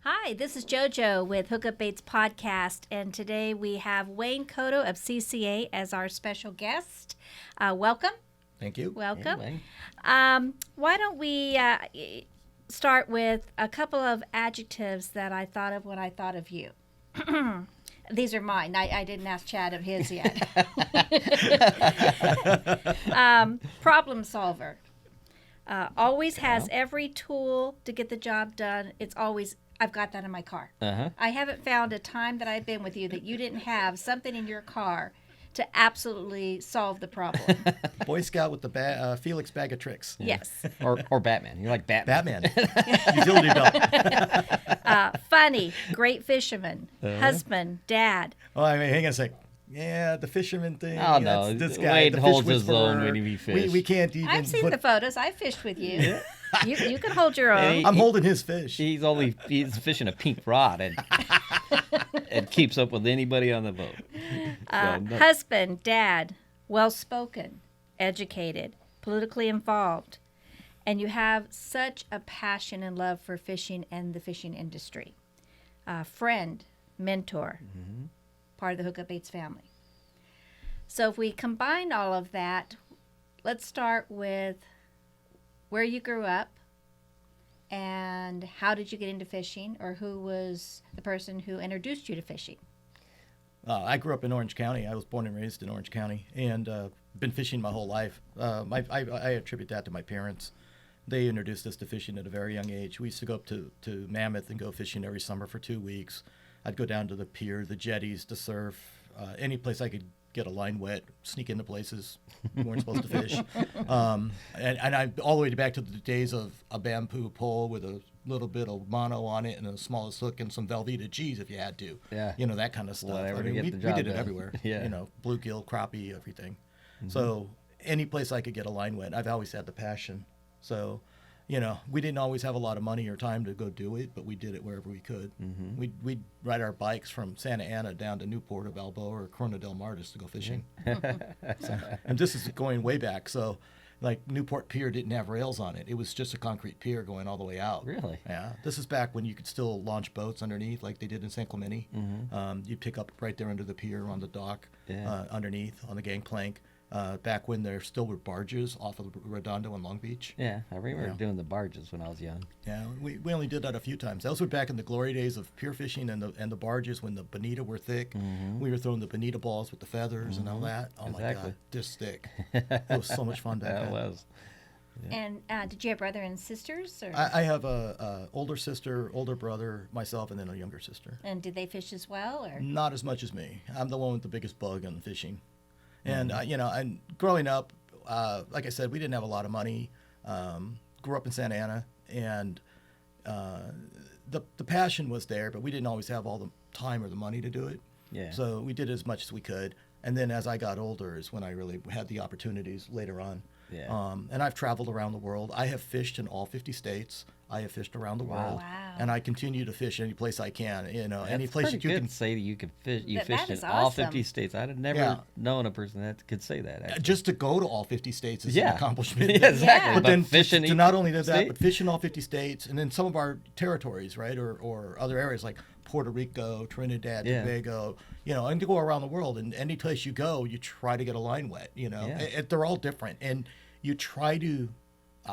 Hi, this is JoJo with Hookup Baits podcast, and today we have Wayne Kotow of CCA as our special guest. Welcome. Thank you. Welcome. Hey, Why don't we start with a couple of adjectives that I thought of when I thought of you. These are mine. I didn't ask Chad of his yet. Problem solver. Always has every tool to get the job done. It's always, I've got that in my car. I haven't found a time that I've been with you that you didn't have something in your car to absolutely solve the problem. Boy Scout with the Felix bag of tricks. Yes. or Batman. You're like Batman. Utility belt. Funny, great fisherman, husband, dad. Oh, I mean, hang on a sec. Yeah, the fisherman thing. Oh, no. This guy, Wade the holds fish his own whisperer. when he fish. We can't even. I've seen the photos. I fished with you. You can hold your own. I'm holding his fish. He's fishing a pink rod and keeps up with anybody on the boat. Husband, dad, well-spoken, educated, politically involved, and you have such a passion and love for fishing and the fishing industry. Friend, mentor, part of the Hookup Baits family. So if we combine all of that, let's start with where you grew up and how did you get into fishing, or who was the person who introduced you to fishing? I grew up in Orange County. I was born and raised in Orange County, and been fishing my whole life. I attribute that to my parents. They introduced us to fishing at a very young age. We used to go up to Mammoth and go fishing every summer for 2 weeks. I'd go down to the pier, the jetties to surf, any place I could get a line wet, sneak into places we weren't supposed to fish. And I all the way back to the days of a bamboo pole with a little bit of mono on it and a smallest hook and some Velveeta cheese if you had to. Yeah. You know, that kind of stuff. Whatever I to mean, get we the did job it done. everywhere. Yeah. You know, bluegill, crappie, everything. So any place I could get a line wet, I've always had the passion. So, you know, we didn't always have a lot of money or time to go do it, but we did it wherever we could. We'd ride our bikes from Santa Ana down to Newport or Balboa or Corona del Mar just to go fishing. And this is going way back. So, like, Newport Pier didn't have rails on it. It was just a concrete pier going all the way out. Really? Yeah. This is back when you could still launch boats underneath like they did in San Clemente. You'd pick up right there under the pier on the dock, underneath on the gangplank. Back when there still were barges off of Redondo and Long Beach. Yeah, I remember doing the barges when I was young. Yeah, we only did that a few times. Those were back in the glory days of pier fishing and the barges when the bonita were thick. We were throwing the bonita balls with the feathers and all that. Oh my God, this thick. It was so much fun back then. It was. Yeah. And did you have brother and sisters? Or? I have a older sister, older brother, myself, and then a younger sister. And did they fish as well? Or? Not as much as me. I'm the one with the biggest bug on fishing. And, you know, and growing up, like I said, we didn't have a lot of money. Grew up in Santa Ana, and the passion was there, but we didn't always have all the time or the money to do it. Yeah. So we did as much as we could. And then as I got older is when I really had the opportunities later on. Yeah. And I've traveled around the world. I have fished in all 50 states. I have fished around the world. Wow. And I continue to fish any place I can. You know, any That's place pretty you good can to say that you can fish. You That fished is in all awesome. 50 states. I'd have never known a person that could say that. Actually. just to go to all 50 states is an accomplishment. Yeah, exactly. Yeah. But then fishing to not only do that, state? but fish in all 50 states, and then some of our territories, right, or other areas like Puerto Rico, Trinidad, Tobago, you know, and to go around the world. And any place you go, you try to get a line wet. You know, they're all different, and you try to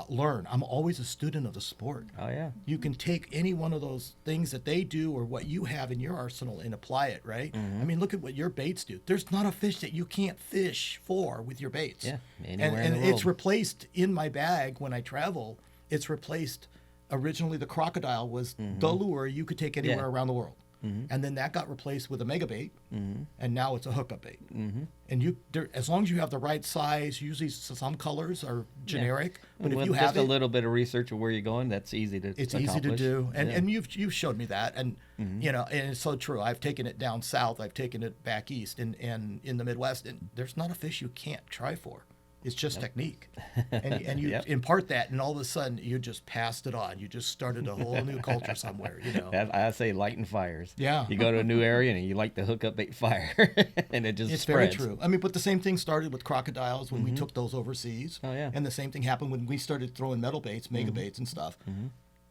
learn. I'm always a student of the sport. Oh yeah. You can take any one of those things that they do or what you have in your arsenal and apply it, right? I mean, look at what your baits do. There's not a fish that you can't fish for with your baits. Yeah, anywhere in and the world. it's replaced in my bag when I travel. It's replaced. Originally, the crocodile was the lure you could take anywhere around the world. And then that got replaced with a mega bait, and now it's a hookup bait. And as long as you have the right size, usually some colors are generic, but if With you just have a little bit of research of where you're going, that's easy to it's accomplish. easy to do, and you've showed me that, and you know, and it's so true. I've taken it down south, I've taken it back east, and in the Midwest, and there's not a fish you can't try for. It's just technique, and you impart that, and all of a sudden you just passed it on. You just started a whole new culture somewhere. You know, I say lighting fires. Yeah. You go to a new area and you like the hookup bait fire, and it just it's spreads. very true. I mean, but the same thing started with crocodiles when we took those overseas. Oh, yeah. And the same thing happened when we started throwing metal baits, mega baits, and stuff.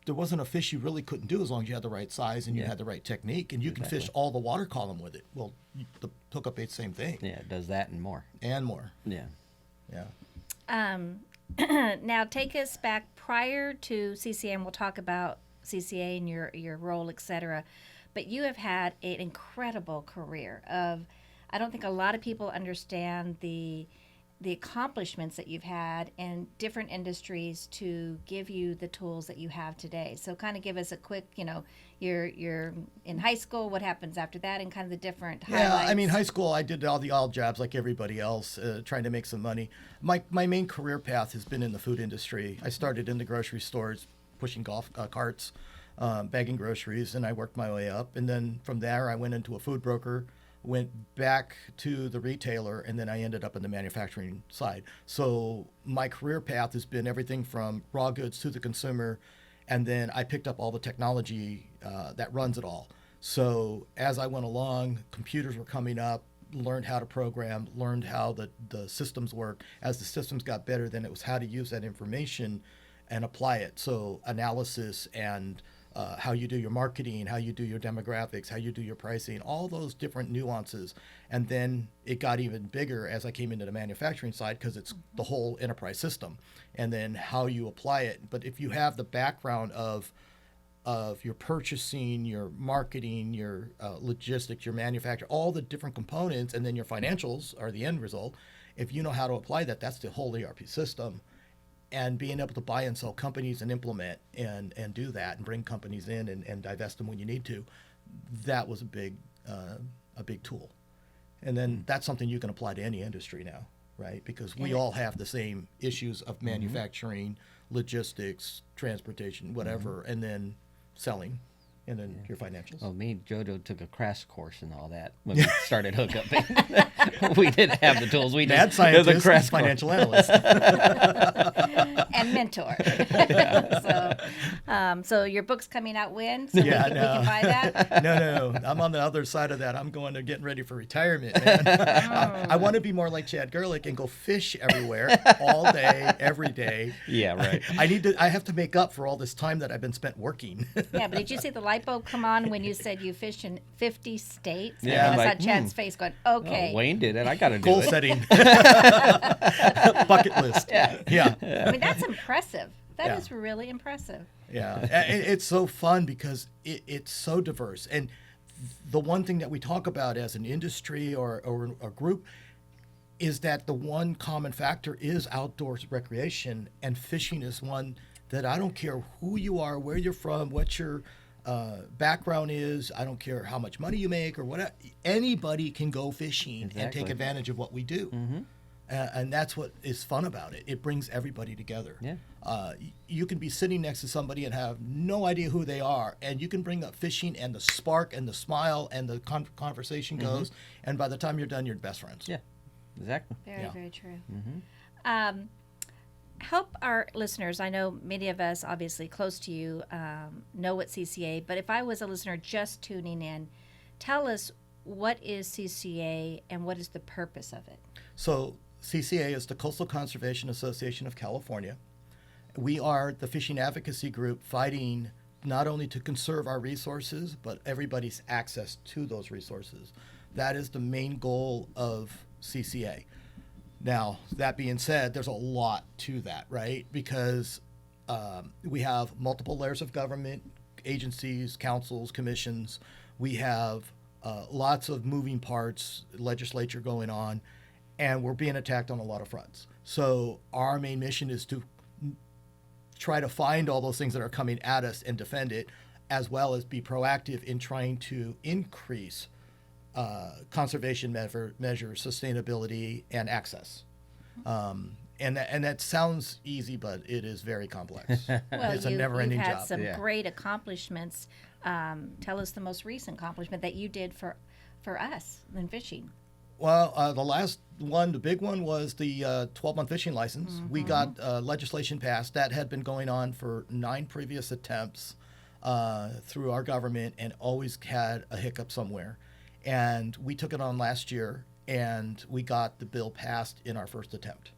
there wasn't a fish you really couldn't do as long as you had the right size and you had the right technique, and you can fish all the water column with it. Well, the hookup bait's same thing. Yeah, it does that and more. And more. Yeah. Now take us back prior to CCA, and we'll talk about CCA and your role, etc. But you have had an incredible career of, I don't think a lot of people understand the accomplishments that you've had in different industries to give you the tools that you have today. So kind of give us a quick, you're in high school, what happens after that, and kind of the different highlights. Yeah, I mean, high school, I did all the odd jobs like everybody else, trying to make some money. My main career path has been in the food industry. I started in the grocery stores, pushing golf carts, bagging groceries, and I worked my way up. And then from there, I went into a food broker, went back to the retailer, and then I ended up in the manufacturing side. So my career path has been everything from raw goods to the consumer, and then I picked up all the technology that runs it all. So as I went along, computers were coming up, learned how to program, learned how the systems work. As the systems got better, then it was how to use that information and apply it. So analysis and how you do your marketing, how you do your demographics, how you do your pricing, all those different nuances. And then it got even bigger as I came into the manufacturing side, because it's the whole enterprise system, and then how you apply it. But if you have the background of your purchasing, your marketing, your logistics, your manufacture, all the different components, and then your financials are the end result. If you know how to apply that, that's the whole ERP system. And being able to buy and sell companies and implement and do that and bring companies in and divest them when you need to, that was a big tool. And then that's something you can apply to any industry now, right? Because we all have the same issues of manufacturing, logistics, transportation, whatever, and then selling, and then your financials. Well, me and JoJo took a crash course and all that when we started Hookup Bait. We didn't have the tools. We Mad just scientist, crash financial analyst. And mentor. So your book's coming out when? So Yeah, we can buy that? No. I'm on the other side of that. I'm going to getting ready for retirement, man. I want to be more like Chad Gerlich and go fish everywhere, all day, every day. Yeah, right. I have to make up for all this time that I've been spent working. Yeah, but did you see the light bulb come on when you said you fished in 50 states? Yeah. And I Like, saw Chad's face going, okay. Oh, Wayne did it. I got to do Goal it. setting. Bucket list. Yeah. I mean, that's impressive. That is Yeah. really impressive. Yeah. It's so fun because it's so diverse. And the one thing that we talk about as an industry or a group is that the one common factor is outdoors recreation, and fishing is one that I don't care who you are, where you're from, what your background is. I don't care how much money you make or what. Anybody can go fishing and take Exactly. advantage of what we do. And that's what is fun about it. It brings everybody together. Yeah. You can be sitting next to somebody and have no idea who they are, and you can bring up fishing, and the spark and the smile and the conversation goes, and by the time you're done, you're best friends. Yeah, exactly. Very, Yeah. very true. Help our listeners. I know many of us, obviously close to you, know what CCA, but if I was a listener just tuning in, tell us, what is CCA and what is the purpose of it? So CCA is the Coastal Conservation Association of California. We are the fishing advocacy group fighting not only to conserve our resources, but everybody's access to those resources. That is the main goal of CCA. Now, that being said, there's a lot to that, right? Because we have multiple layers of government, agencies, councils, commissions. We have lots of moving parts, legislature going on, and we're being attacked on a lot of fronts. So our main mission is to try to find all those things that are coming at us and defend it, as well as be proactive in trying to increase conservation measures, sustainability, and access. And that sounds easy, but it is very complex. Well, It's a never-ending you've had job. some Yeah. great accomplishments. Tell us the most recent accomplishment that you did for us in fishing. Well, the last one, the big one, was the 12-month fishing license. We got legislation passed that had been going on for 9 previous attempts through our government, and always had a hiccup somewhere. And we took it on last year, and we got the bill passed in our first attempt.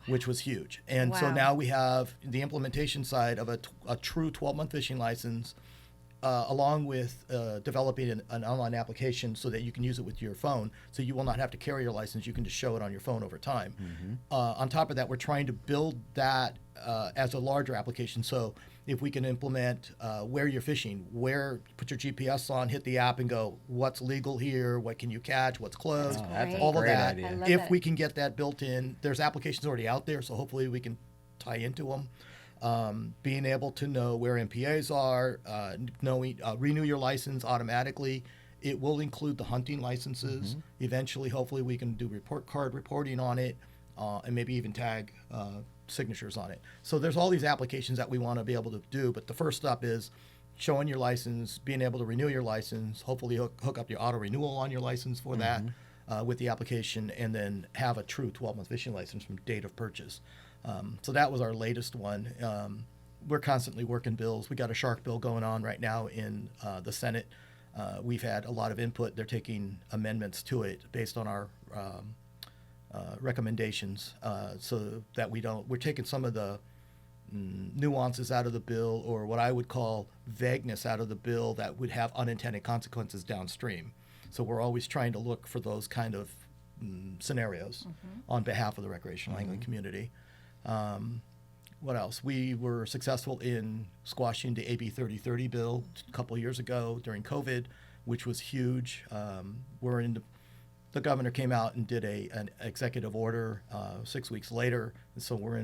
which was huge. And so Wow. now we have the implementation side of a true 12-month fishing license, along with developing an online application so that you can use it with your phone, so you will not have to carry your license. You can just show it on your phone over time. On top of that, we're trying to build that as a larger application. So if we can implement where you're fishing, put your GPS on, hit the app and go, what's legal here, what can you catch, what's closed, Oh, that's a all of great that. idea. I love If that. we can get that built in, there's applications already out there, so hopefully we can tie into them. Being able to know where MPAs are, knowing renew your license automatically. It will include the hunting licenses. Eventually, hopefully, we can do report card reporting on it, and maybe even tag signatures on it. So there's all these applications that we want to be able to do. But the first step is showing your license, being able to renew your license, hopefully hook up your auto renewal on your license for that with the application, and then have a true 12-month fishing license from date of purchase. So that was our latest one. We're constantly working bills. We got a shark bill going on right now in the Senate. We've had a lot of input. They're taking amendments to it based on our recommendations, so that we're taking some of the nuances out of the bill, or what I would call vagueness out of the bill that would have unintended consequences downstream. So we're always trying to look for those kind of scenarios on behalf of the recreational angling community. What else? We were successful in squashing the AB 3030 bill a couple of years ago during COVID, which was huge. The governor came out and did an executive order 6 weeks later, and so we're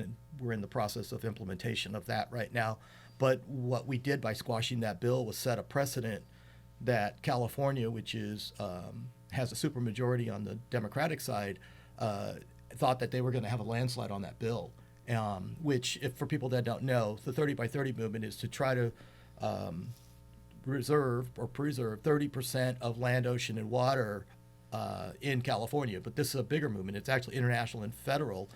in the process of implementation of that right now. But what we did by squashing that bill was set a precedent that California, which has a supermajority on the Democratic side, thought that they were going to have a landslide on that bill. Which, for people that don't know, the 30 by 30 movement is to try to preserve 30% of land, ocean, and water in California. But this is a bigger movement. It's actually international and federal.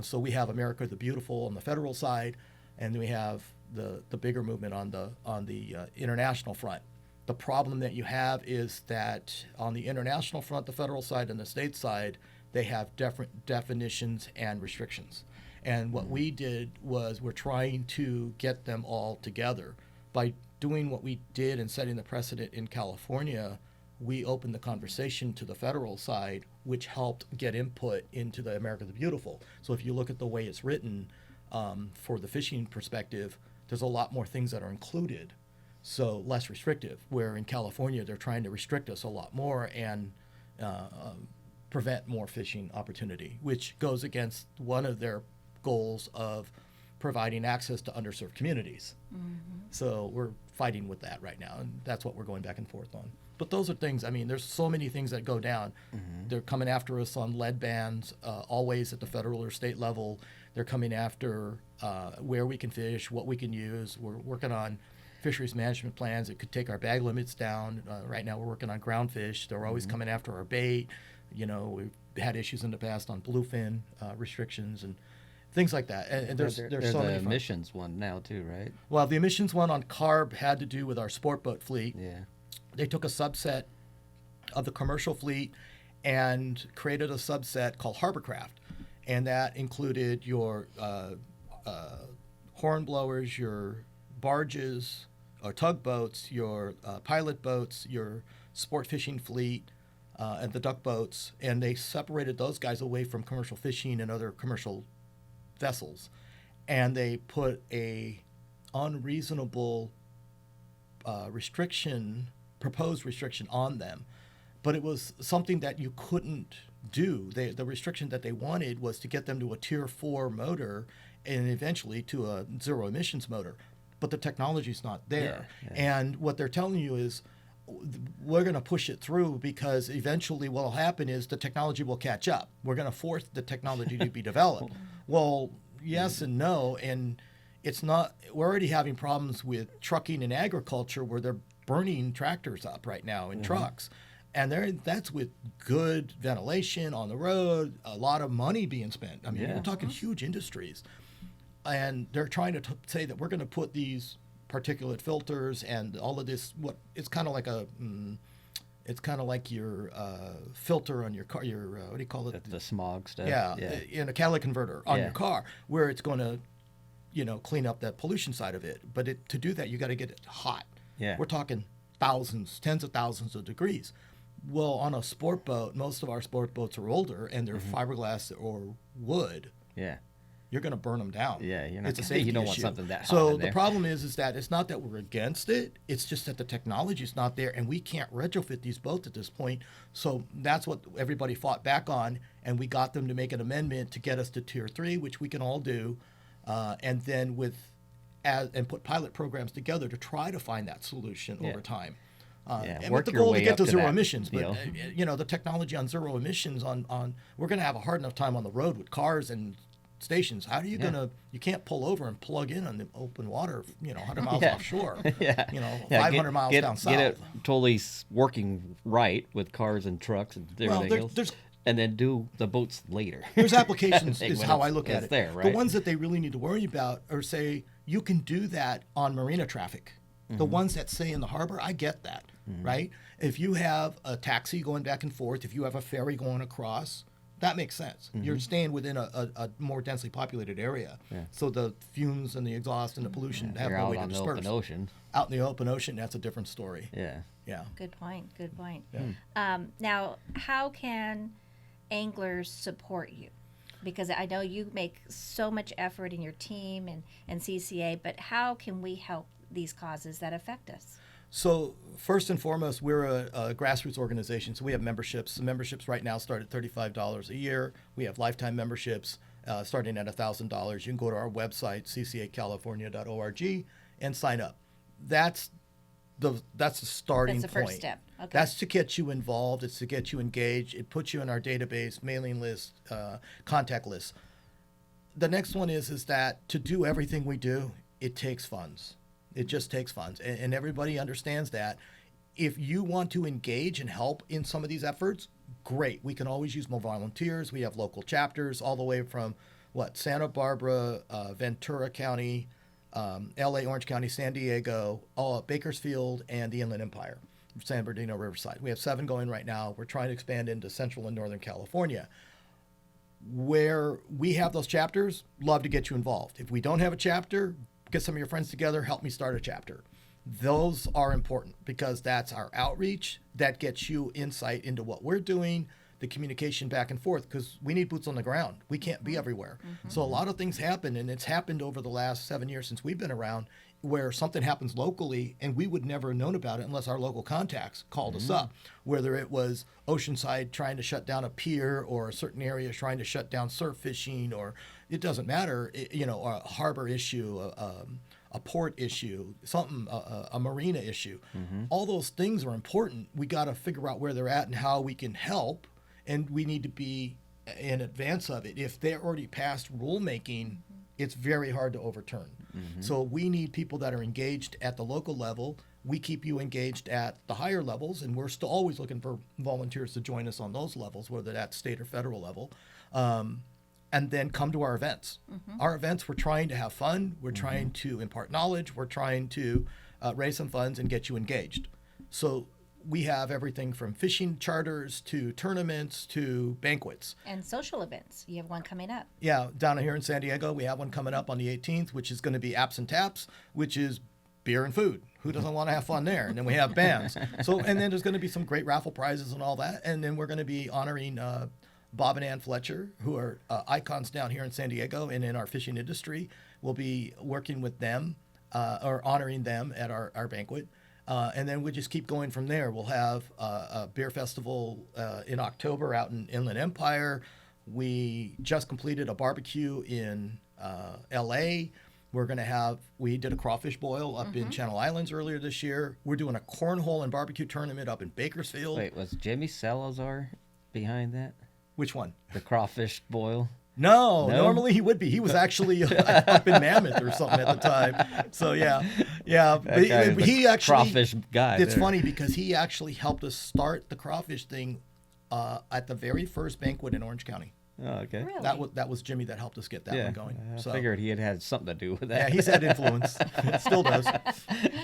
So we have America the Beautiful on the federal side, and then we have the bigger movement on the international front. The problem that you have is that on the international front, the federal side and the state side, they have different definitions and restrictions. And what we did was we're trying to get them all together. By doing what we did and setting the precedent in California, we opened the conversation to the federal side, which helped get input into the America the Beautiful. So if you look at the way it's written, for the fishing perspective, there's a lot more things that are included, so less restrictive, where in California they're trying to restrict us a lot more and prevent more fishing opportunity, which goes against one of their goals of providing access to underserved communities. So we're fighting with that right now, and that's what we're going back and forth on. But those are things, I mean, there's so many things that go down. They're coming after us on lead bans, always at the federal or state level. They're coming after where we can fish, what we can use. We're working on fisheries management plans that could take our bag limits down. Right now we're working on ground fish. They're always coming after our bait. You know, we've had issues in the past on bluefin restrictions and things like that. And there's so There's many the emissions one now too, right? Well, the emissions one on carb had to do with our sport boat fleet. Yeah. They took a subset of the commercial fleet and created a subset called Harborcraft, and that included your horn blowers, your barges or tugboats, your pilot boats, your sport fishing fleet, and the duck boats, and they separated those guys away from commercial fishing and other commercial vessels, and they put a unreasonable proposed restriction on them. But it was something that you couldn't do. The restriction that they wanted was to get them to a Tier 4 motor and eventually to a zero emissions motor. But the technology's not there. Yeah. And what they're telling you is, we're going to push it through because eventually what will happen is the technology will catch up. We're going to force the technology to be developed. Well, yes and no. And it's not, we're already having problems with trucking and agriculture where they're burning tractors up right now in trucks. And that's with good ventilation on the road, a lot of money being spent. I mean, we're talking huge industries. And they're trying to say that we're going to put these particulate filters and all of this, what it's kind of like It's kind of like your filter on your car. Your what do you call it? The smog stuff. Yeah, in a catalytic converter on your car, where it's going to, clean up that pollution side of it. But to do that, you got to get it hot. Yeah. We're talking thousands, tens of thousands of degrees. Well, on a sport boat, most of our sport boats are older, and they're fiberglass or wood. Yeah. You're going to burn them down. Yeah, you're not. It's a safety you don't issue. want something that hot. So in the there. problem is that it's not that we're against it. It's just that the technology is not there, and we can't retrofit these boats at this point. So that's what everybody fought back on, and we got them to make an amendment to get us to Tier 3, which we can all do, and then and put pilot programs together to try to find that solution over time. And with the goal to get to zero emissions, but the technology on zero emissions we're going to have a hard enough time on the road with cars and stations. How are you you can't pull over and plug in on the open water, 100 miles offshore, 500 miles down south. Get it totally working right with cars and trucks and everything else. And then do the boats later. There's applications is how I look at it. There, right? The ones that they really need to worry about are, say, you can do that on marina traffic. The ones that say in the harbor, I get that, right? If you have a taxi going back and forth, if you have a ferry going across, that makes sense. You're staying within a more densely populated area. Yeah. So the fumes and the exhaust and the pollution have no way to disperse. Out in the open ocean. Out in the open ocean, that's a different story. Yeah. Yeah. Good point. Yeah. Now, how can anglers support you? Because I know you make so much effort in your team and CCA, but how can we help these causes that affect us? So first and foremost, we're a grassroots organization, so we have memberships. The memberships right now start at $35 a year. We have lifetime memberships starting at $1,000. You can go to our website, ccacalifornia.org, and sign up. That's the starting point. That's the first step. Okay. That's to get you involved. It's to get you engaged. It puts you in our database, mailing list, contact list. The next one is that to do everything we do, it takes funds. It just takes funds, and everybody understands that. If you want to engage and help in some of these efforts, great. We can always use more volunteers. We have local chapters all the way from Santa Barbara, Ventura County, LA, Orange County, San Diego, Bakersfield, and the Inland Empire, San Bernardino, Riverside. We have 7 going right now. We're trying to expand into Central and Northern California. Where we have those chapters, love to get you involved. If we don't have a chapter, get some of your friends together, help me start a chapter. Those are important because that's our outreach. That gets you insight into what we're doing, the communication back and forth, because we need boots on the ground. We can't be everywhere. So a lot of things happen, and it's happened over the last 7 years since we've been around, where something happens locally and we would never have known about it unless our local contacts called us up, whether it was Oceanside trying to shut down a pier or a certain area trying to shut down surf fishing, or it doesn't matter, a harbor issue, a port issue, a marina issue. All those things are important. We got to figure out where they're at and how we can help, and we need to be in advance of it. If they're already past rulemaking, it's very hard to overturn. So we need people that are engaged at the local level. We keep you engaged at the higher levels, and we're still always looking for volunteers to join us on those levels, whether that's state or federal level. And then come to our events. Our events, we're trying to have fun. We're trying to impart knowledge. We're trying to raise some funds and get you engaged. So we have everything from fishing charters to tournaments to banquets. And social events. You have one coming up. Yeah, down here in San Diego, we have one coming up on the 18th, which is going to be Apps and Taps, which is beer and food. Who doesn't want to have fun there? And then we have bands. And then there's going to be some great raffle prizes and all that. And then we're going to be honoring Bob and Ann Fletcher, who are icons down here in San Diego and in our fishing industry. We'll be working with them or honoring them at our banquet. And then we just keep going from there. We'll have a beer festival in October out in Inland Empire. We just completed a barbecue in LA. We did a crawfish boil up in Channel Islands earlier this year. We're doing a cornhole and barbecue tournament up in Bakersfield. Wait, was Jimmy Salazar behind that? Which one? The crawfish boil? No, normally he would be. He was actually up in Mammoth or something at the time. So yeah. But he actually crawfish guy. It's funny because he actually helped us start the crawfish thing at the very first banquet in Orange County. Oh, okay. Really? That was Jimmy that helped us get that one going. I So figured he had something to do with that. yeah, he's had influence. Still does.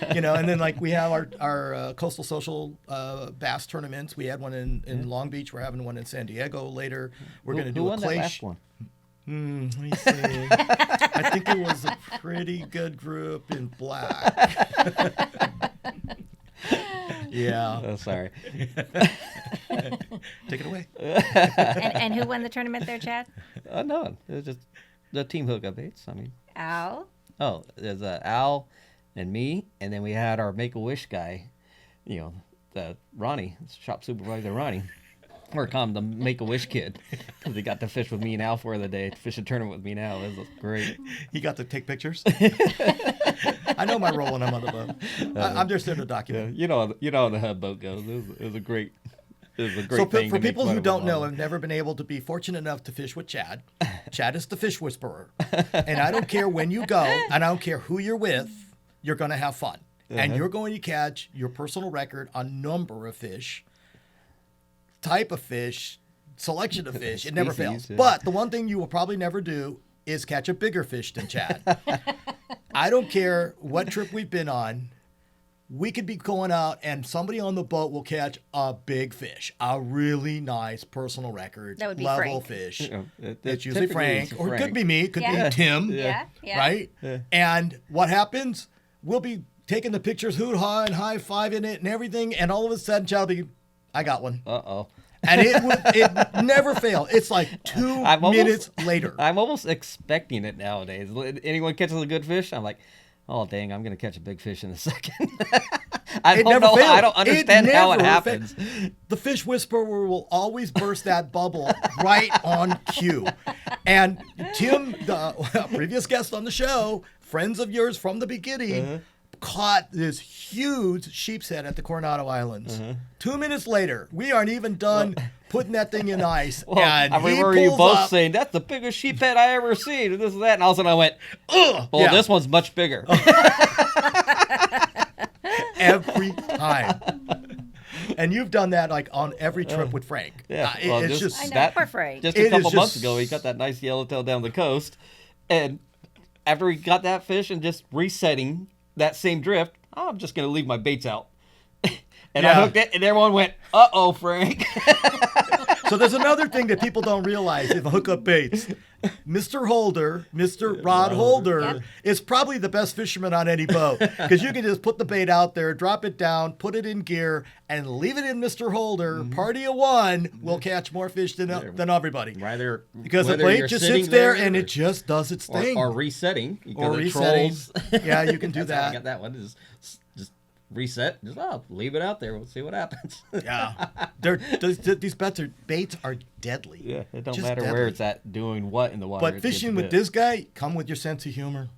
And then like we have our coastal social bass tournaments. We had one in Long Beach. We're having one in San Diego later. We're going to do who a won clay. That last one? Let me see. I think it was a pretty good group in black. Yeah. Oh, sorry. Take it away. And who won the tournament there, Chad? No, it was just the team Hookup Baits. I mean, Al. oh, there's Al and me, and then we had our Make-A-Wish guy, the Ronnie, shop supervisor Ronnie. Or call him the Make-A-Wish kid, because he got to fish with me and Al for the day, fish a tournament with me and Al. It was great. He got to take pictures. I know my role when I'm on the boat. I'm just there to document. You know how the hub boat goes. It was a great So thing. for to make people fun who of don't him know, on. have never been able to be fortunate enough to fish with Chad. Chad is the fish whisperer, and I don't care when you go, and I don't care who you're with, you're going to have fun, and you're going to catch your personal record on number of fish, type of fish, selection of fish. It never fails. Yeah. But the one thing you will probably never do is catch a bigger fish than Chad. I don't care what trip we've been on. We could be going out and somebody on the boat will catch a big fish, a really nice personal record That would be level Frank. fish. It's It's usually Frank, it's or it could be me, it could Yeah. be Tim, Yeah. right? Yeah. And what happens? We'll be taking the pictures, hoo-ha and high-fiving it and everything, and all of a sudden, Chad will be, I got one. Uh-oh. And it never fails. It's like 2 minutes later. I'm almost expecting it nowadays. Anyone catches a good fish, I'm like, oh, dang, I'm going to catch a big fish in a second. I don't know. Fails. I don't understand how it never happens. The fish whisperer will always burst that bubble right on cue. And Tim, the previous guest on the show, friends of yours from the beginning, caught this huge sheep's head at the Coronado Islands. 2 minutes later, we aren't even done putting that thing in ice. Well, and I he remember you pulls both up, saying, that's the biggest sheephead I ever seen, and this and that. And all of a sudden I went, ugh. well, Yeah. this one's much bigger. Every time. And you've done that like on every trip with Frank. Yeah, It's just I know, poor Frank. Just It a couple is months just- ago, he got that nice yellowtail down the coast, and after he got that fish and just resetting that same drift, oh, I'm just gonna leave my baits out, and I Yeah. hooked it, and everyone went, "Uh-oh, Frank." So there's another thing that people don't realize in Hookup Baits. Mr. Holder, Mr. Rod Holder, Yep. is probably the best fisherman on any boat because you can just put the bait out there, drop it down, put it in gear, and leave it in Mr. Holder. Party of one will catch more fish than everybody. Rather, Because the whether bait you're just sitting sits there there and or- it just does its thing. or resetting, Or because it resetting. trolls. Yeah, you can do That's how I that. got that one. Just reset. Just leave it out there. We'll see what happens. Yeah. These baits are deadly. Yeah, it don't Just matter deadly. where it's at, doing what in the water. But it gets fishing with bit. this guy, come with your sense of humor.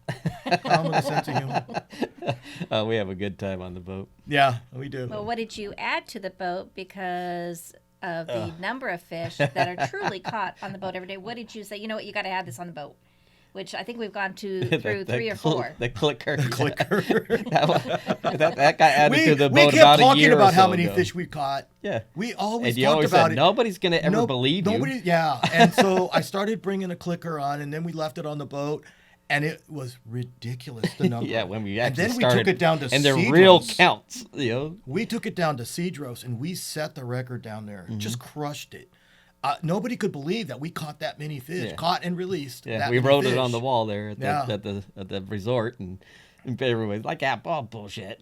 Come with a sense of humor. We have a good time on the boat. Yeah, we do. Well, what did you add to the boat because of the number of fish that are truly caught on the boat every day? What did you say? You know what? You got to add this on the boat, which I think we've gone through 3 or 4. The clicker. Clicker. that got added to the we boat kept about a talking year or about how so many ago. fish we caught. Yeah. We always And you talked always about said, it. nobody's going to ever believe you. Yeah. And so I started bringing a clicker on, and then we left it on the boat, and it was ridiculous, the number. Yeah, when we and actually then started. we took it down to and they're real Cedros. counts, We took it down to Cedros, and we set the record down there. Just crushed it. Nobody could believe that we caught that many fish, Yeah. caught and released. Yeah, that we many wrote it fish. on the wall there at Yeah. the resort, and everybody's like, bullshit.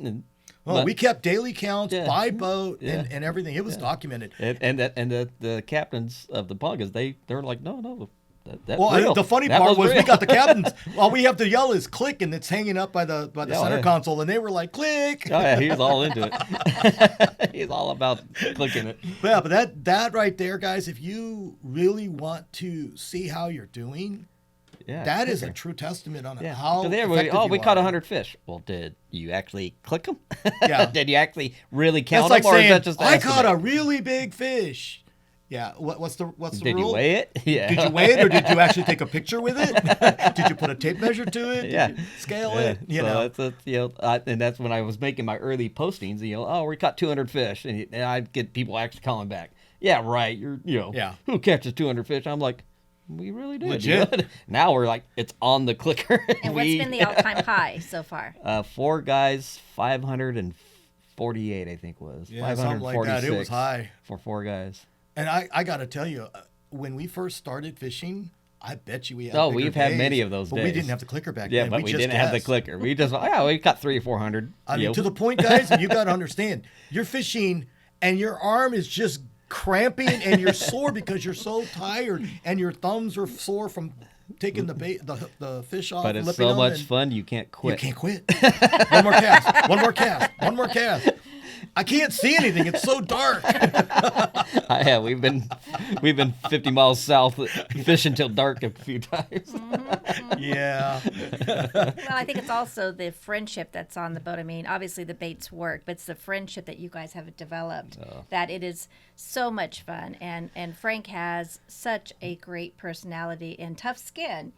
Well, But- we kept daily counts Yeah. by boat Yeah. and everything. It was documented. and the captains of the Pongas, they're like, no. That's Well, real. the funny That part was we real." got the captains. All we have to yell is click, and it's hanging up by the Oh, center yeah. console, and they were like, click. Oh yeah, he was all into it. He's all about clicking it. Yeah, but that right there, guys, if you really want to see how you're doing, Yeah, that is a clicker. true testament on Yeah. how 'Cause everybody, effective we you caught are. 100 fish. Well, did you actually click them? Yeah. Did you actually really count That's like them, or is saying, that just an I caught a estimate? really big fish. Yeah, what's the Did rule? you weigh it? Yeah. Did you weigh it, or did you actually take a picture with it? Did you put a tape measure to it? Did Yeah. you scale Yeah. it? You so know. that's and that's when I was making my early postings. We caught 200 fish, and I'd get people actually calling back. Yeah, right. Yeah. Who catches 200 fish? I'm like, we really did. Legit. Now we're like, it's on the clicker. And what's been the all-time high so far? 4 guys, 548, I think was. Yeah, something like that. It was high. For 4 guys. And I got to tell you, when we first started fishing, I bet you we had we've had many of those but days. we didn't have the clicker back Yeah, then. but we didn't have the clicker. We just, we got 300 or 400. I mean, to the point, guys, and you got to understand, you're fishing and your arm is just cramping and you're sore because you're so tired and your thumbs are sore from taking the fish off. But it's so much fun, you can't quit. You can't quit. One more cast. One more cast. One more cast. I can't see anything. It's so dark. Yeah, we've been 50 miles south fishing till dark a few times. Yeah. Well, I think it's also the friendship that's on the boat. I mean, obviously the baits work, but it's the friendship that you guys have developed that it is so much fun. And Frank has such a great personality and tough skin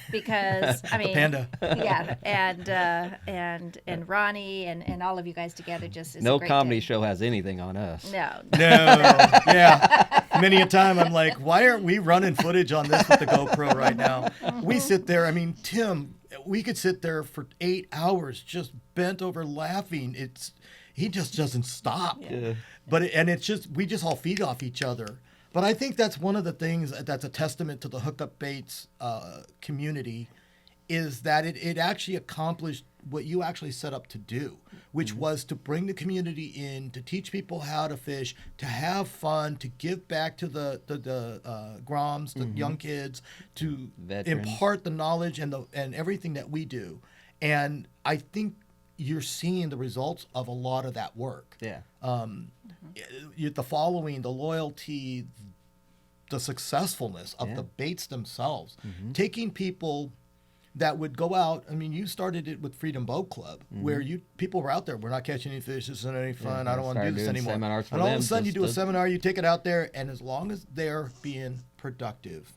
because, I mean, panda. Yeah, and Ronnie and all of you guys together just is No a great comedy day. show has anything on us. No. Yeah. Many a time I'm like, why aren't we running footage on this with the GoPro right now? We sit there. I mean, Tim, we could sit there for 8 hours just bent over laughing. He just doesn't stop. Yeah. It's just, we just all feed off each other. But I think that's one of the things that's a testament to the Hookup Baits community is that it actually accomplished what you actually set up to do, which was to bring the community in, to teach people how to fish, to have fun, to give back to the Groms, the young kids, to Veterans. impart the knowledge and everything that we do. And I think you're seeing the results of a lot of that work. Yeah. The following, the loyalty, the successfulness of the baits themselves, taking people that would go out. I mean, you started it with Freedom Boat Club, where people were out there. We're not catching any fish. This isn't any fun. I don't want to do this anymore. And all of a sudden, you do a seminar. You take it out there, and as long as they're being productive,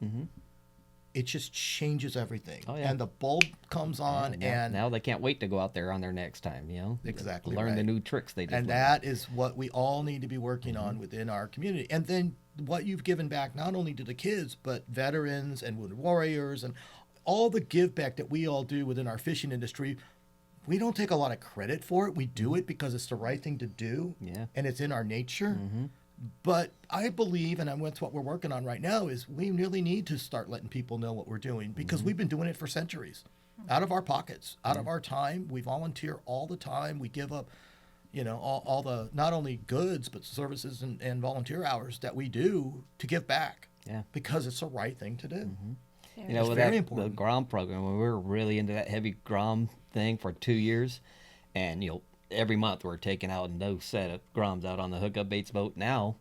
it just changes everything. Oh, yeah. And the bulb comes on, and now they can't wait to go out there on their next time. Exactly learn right. the new tricks they just and learned. that is what we all need to be working on within our community. And then what you've given back not only to the kids, but veterans and wounded warriors and all the give back that we all do within our fishing industry. We don't take a lot of credit for it. We do it because it's the right thing to do, and it's in our nature. But I believe, and that's what we're working on right now, is we really need to start letting people know what we're doing because we've been doing it for centuries, out of our pockets, out of our time. We volunteer all the time. We give up, all the not only goods but services and volunteer hours that we do to give back. Yeah. Because it's the right thing to do. With very the important. Grom program, when we were really into that heavy Grom thing for 2 years, and every month we're taking out a no set of Groms out on the Hookup Baits boat. Now,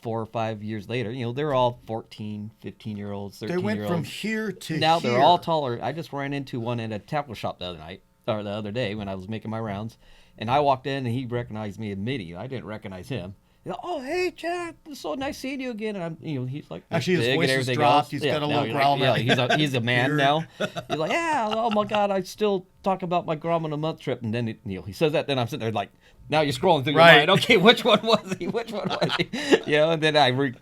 4 or 5 years later, they're all 14, 15-year-olds, 13-year-olds. They went from here to now here. They're all taller. I just ran into one at a tackle shop the other day when I was making my rounds, and I walked in and he recognized me immediately. I didn't recognize him. Oh, hey, Jack! It's so nice seeing you again. And he's like, actually, his big voice and is everything dropped. else. He's got a little growl now. He's a man now. He's like, yeah. Oh my God, I still talk about my Grom on a month trip. And then he says that. Then I'm sitting there like, now you're scrolling through your mind. Okay, which one was he? Which one was he? And then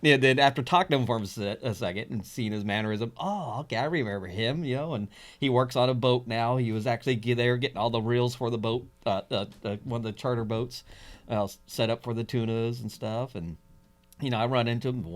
then after talking to him for a second and seeing his mannerism, oh, okay, I remember him. And he works on a boat now. He was actually there getting all the reels for the boat, one of the charter boats, set up for the tunas and stuff. And I run into them.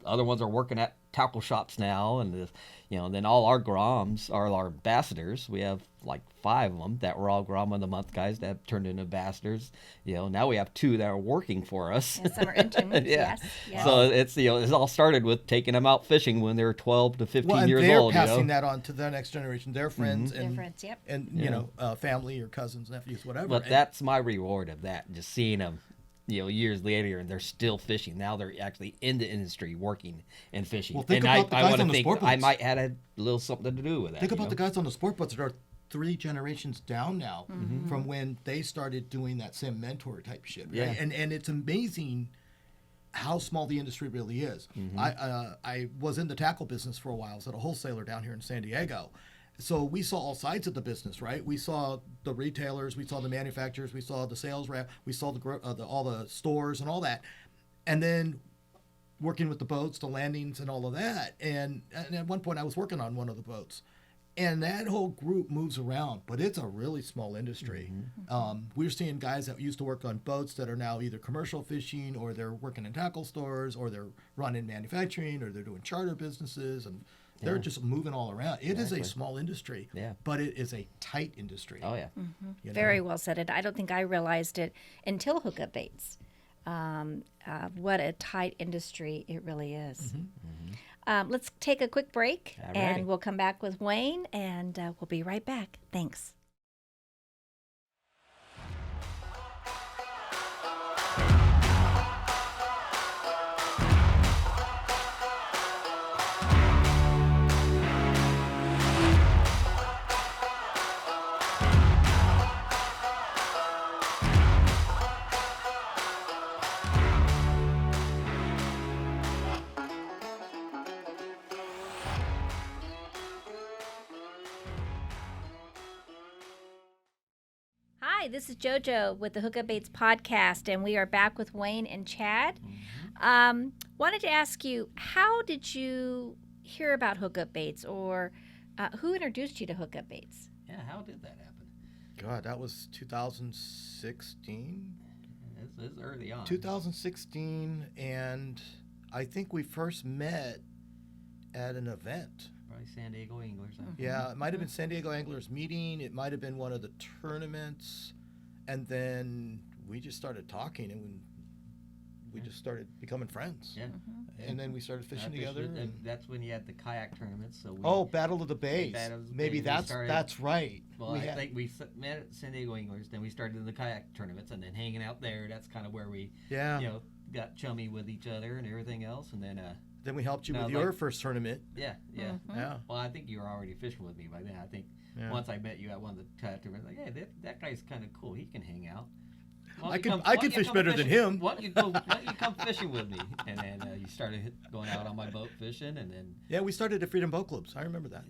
Other ones are working at tackle shops now, and then all our Groms are our ambassadors. We have like 5 of them that were all Grom of the Month guys that have turned into ambassadors. Now we have 2 that are working for us. And some are interns. Yes. So it's it all started with taking them out fishing when they were 12 to 15 years old. They're passing that on to their next generation, their friends, and Their friends, yep. and family or cousins, nephews, whatever. But that's my reward of that, just seeing them. Years later, and they're still fishing. Now they're actually in the industry working and fishing. Well, think and about the guys on the sport boats. I might add a little something to do with that. Think about the guys on the sport boats that are 3 generations down now from when they started doing that sim mentor type shit. Right? Yeah. And it's amazing how small the industry really is. I was in the tackle business for a while. I was at a wholesaler down here in San Diego. So we saw all sides of the business, right? We saw the retailers, we saw the manufacturers, we saw the sales rep, we saw all the stores and all that. And then working with the boats, the landings, and all of that. And at one point, I was working on one of the boats. And that whole group moves around, but it's a really small industry. We're seeing guys that used to work on boats that are now either commercial fishing, or they're working in tackle stores, or they're running manufacturing, or they're doing charter businesses, and they're just moving all around. It is a small industry, but it is a tight industry. Oh yeah. You know? Very well said. And I don't think I realized it until Hookup Baits. What a tight industry it really is. Let's take a quick break, and we'll come back with Wayne, and we'll be right back. Thanks. Hi, this is JoJo with the Hookup Baits podcast, and we are back with Wayne and Chad. Wanted to ask you, how did you hear about Hookup Baits, or who introduced you to Hookup Baits? Yeah, how did that happen? God, that was 2016? It's early on. 2016, and I think we first met at an event. Probably San Diego Anglers. Yeah, it might have been San Diego Anglers meeting. It might have been one of the tournaments. And then we just started talking, and we just started becoming friends. Yeah. And then we started fishing together. And that's when you had the kayak tournaments. So Battle of the Bays. Maybe that's right. Well, I think we met at San Diego Anglers, then we started in the kayak tournaments, and then hanging out there. That's kind of where we, got chummy with each other and everything else, and then. Then we helped you with your first tournament. Yeah. Yeah. Well, I think you were already fishing with me by then. I think once I met you at one of the kayak tournaments, like, hey, that guy's kind of cool. He can hang out. I can fish better than him. Why don't you come fishing with me? And then you started going out on my boat fishing, and then we started at Freedom Boat Clubs. I remember that.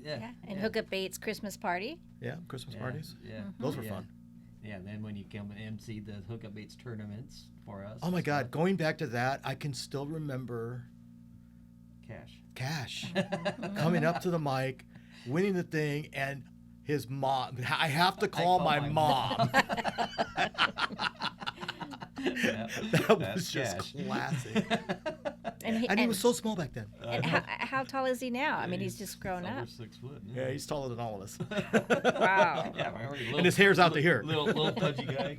And Hookup Baits Christmas party. Yeah, Christmas parties. Yeah, those were fun. Yeah, and then when you come and MC the Hookup Baits tournaments for us. Oh my God, going back to that, I can still remember. Cash coming up to the mic, winning the thing, and his mom. I have to call my mom. That was just classic. And he was so small back then. And how tall is he now? I mean, he's just grown up. Over 6 foot. Yeah, he's taller than all of us. Wow. Yeah, and his hair's out to here. Little pudgy guy.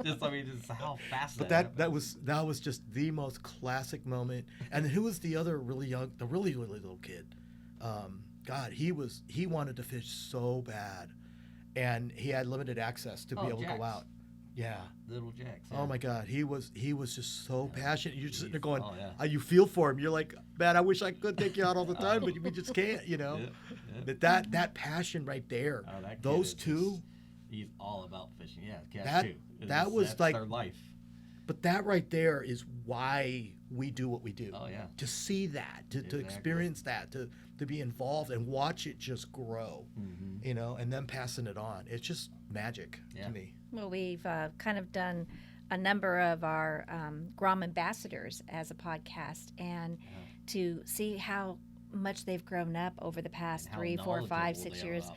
Just how fast that was just the most classic moment. And then who was the other really little kid? God, he wanted to fish so bad, and he had limited access to be able to go out. Yeah. Little Jax. Yeah. Oh my God, he was just so passionate. You're just sitting there going, you feel for him. You're like, man, I wish I could take you out all the time, but we just can't, But that passion right there, those two. He's all about fishing. Yeah, Cash too. That's like their life. But that right there is why we do what we do. Oh yeah. To see that, to experience that, to be involved and watch it just grow, and then passing it on. It's just magic to me. Well, we've kind of done a number of our Grom ambassadors as a podcast, and to see how much they've grown up over the past 3, 4, 5, 6 years.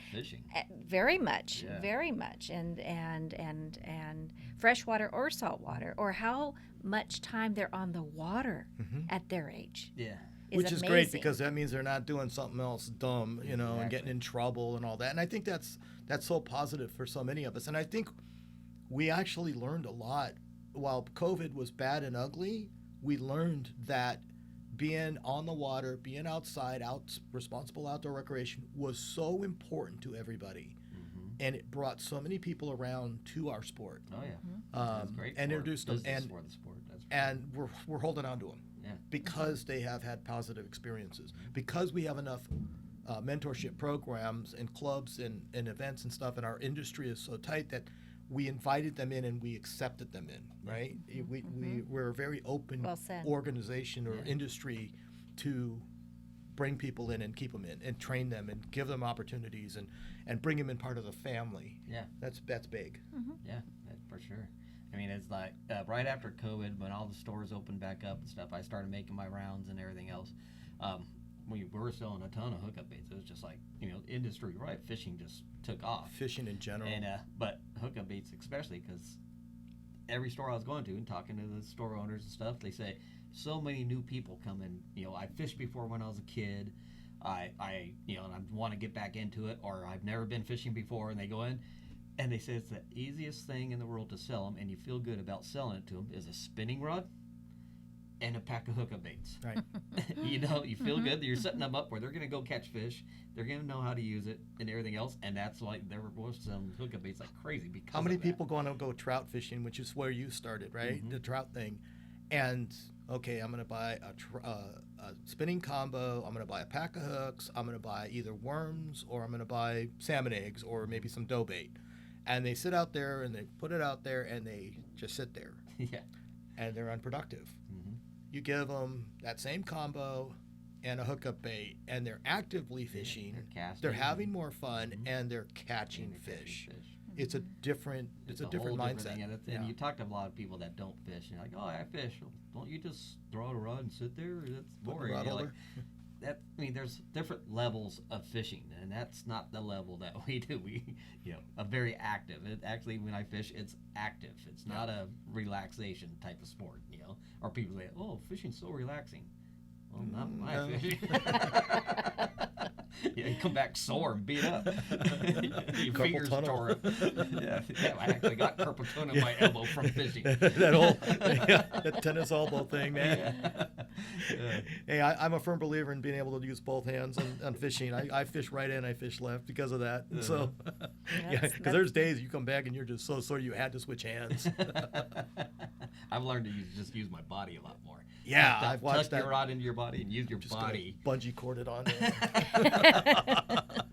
Very much, and freshwater or saltwater, or how much time they're on the water at their age. Yeah. Which is great, because that means they're not doing something else dumb, and getting in trouble and all that. And I think that's so positive for so many of us. And I think we actually learned a lot. While COVID was bad and ugly, we learned that being on the water, being outside, responsible outdoor recreation was so important to everybody. And it brought so many people around to our sport. Oh yeah, that's great. And introduced them, and we're holding on to them. Yeah. Because they have had positive experiences. Because we have enough mentorship programs and clubs and events and stuff, and our industry is so tight that we invited them in and we accepted them in, right? We're a very open organization or industry to bring people in and keep them in and train them and give them opportunities and bring them in part of the family. Yeah. That's big. Yeah, for sure. I mean, it's like right after COVID, when all the stores opened back up and stuff, I started making my rounds and everything else. We were selling a ton of hookup baits. It was just like, industry, right? Fishing just took off. Fishing in general. And but hookup baits especially, because every store I was going to and talking to the store owners and stuff, they say so many new people come in. I fished before when I was a kid. And I want to get back into it, or I've never been fishing before, and they go in and they say it's the easiest thing in the world to sell them, and you feel good about selling it to them, is a spinning rod and a pack of hookup baits. Right. You feel good that you're setting them up where they're going to go catch fish, they're going to know how to use it and everything else, and that's why there were some hookup baits like crazy because how many of that. people going to go trout fishing, which is where you started, right? Mm-hmm. The trout thing. And okay, I'm going to buy a spinning combo. I'm going to buy a pack of hooks. I'm going to buy either worms, or I'm going to buy salmon eggs, or maybe some dough bait. And they sit out there and they put it out there and they just sit there. Yeah. And they're unproductive. Mm-hmm. You give them that same combo and a hookup bait, and they're actively fishing. They're casting. They're having more fun, Mm-hmm. and they're catching fish. It's a different It's a different whole mindset. thing. And you talk to a lot of people that don't fish, and you're like, oh, I fish. Well, don't you just throw out a rod and sit there? That's boring. rod You're like, holder? there's different levels of fishing, and that's not the level that we do. We, a very active. Actually, when I fish, it's active. It's not a relaxation type of sport, Or people say, oh, fishing's so relaxing. Well, not my fishing. You come back sore and beat up. Your Carpal fingers tunnel. tore up. Yeah, I actually got carpal tunnel in my elbow from fishing. that tennis elbow thing, man. Yeah. Hey, I'm a firm believer in being able to use both hands on fishing. I fish right and I fish left because of that. So, because there's days you come back and you're just so sore you had to switch hands. I've learned to use my body a lot more. Yeah, Tuck I've watched that. your rod into your body and use your Just body. gonna bungee cord it on there.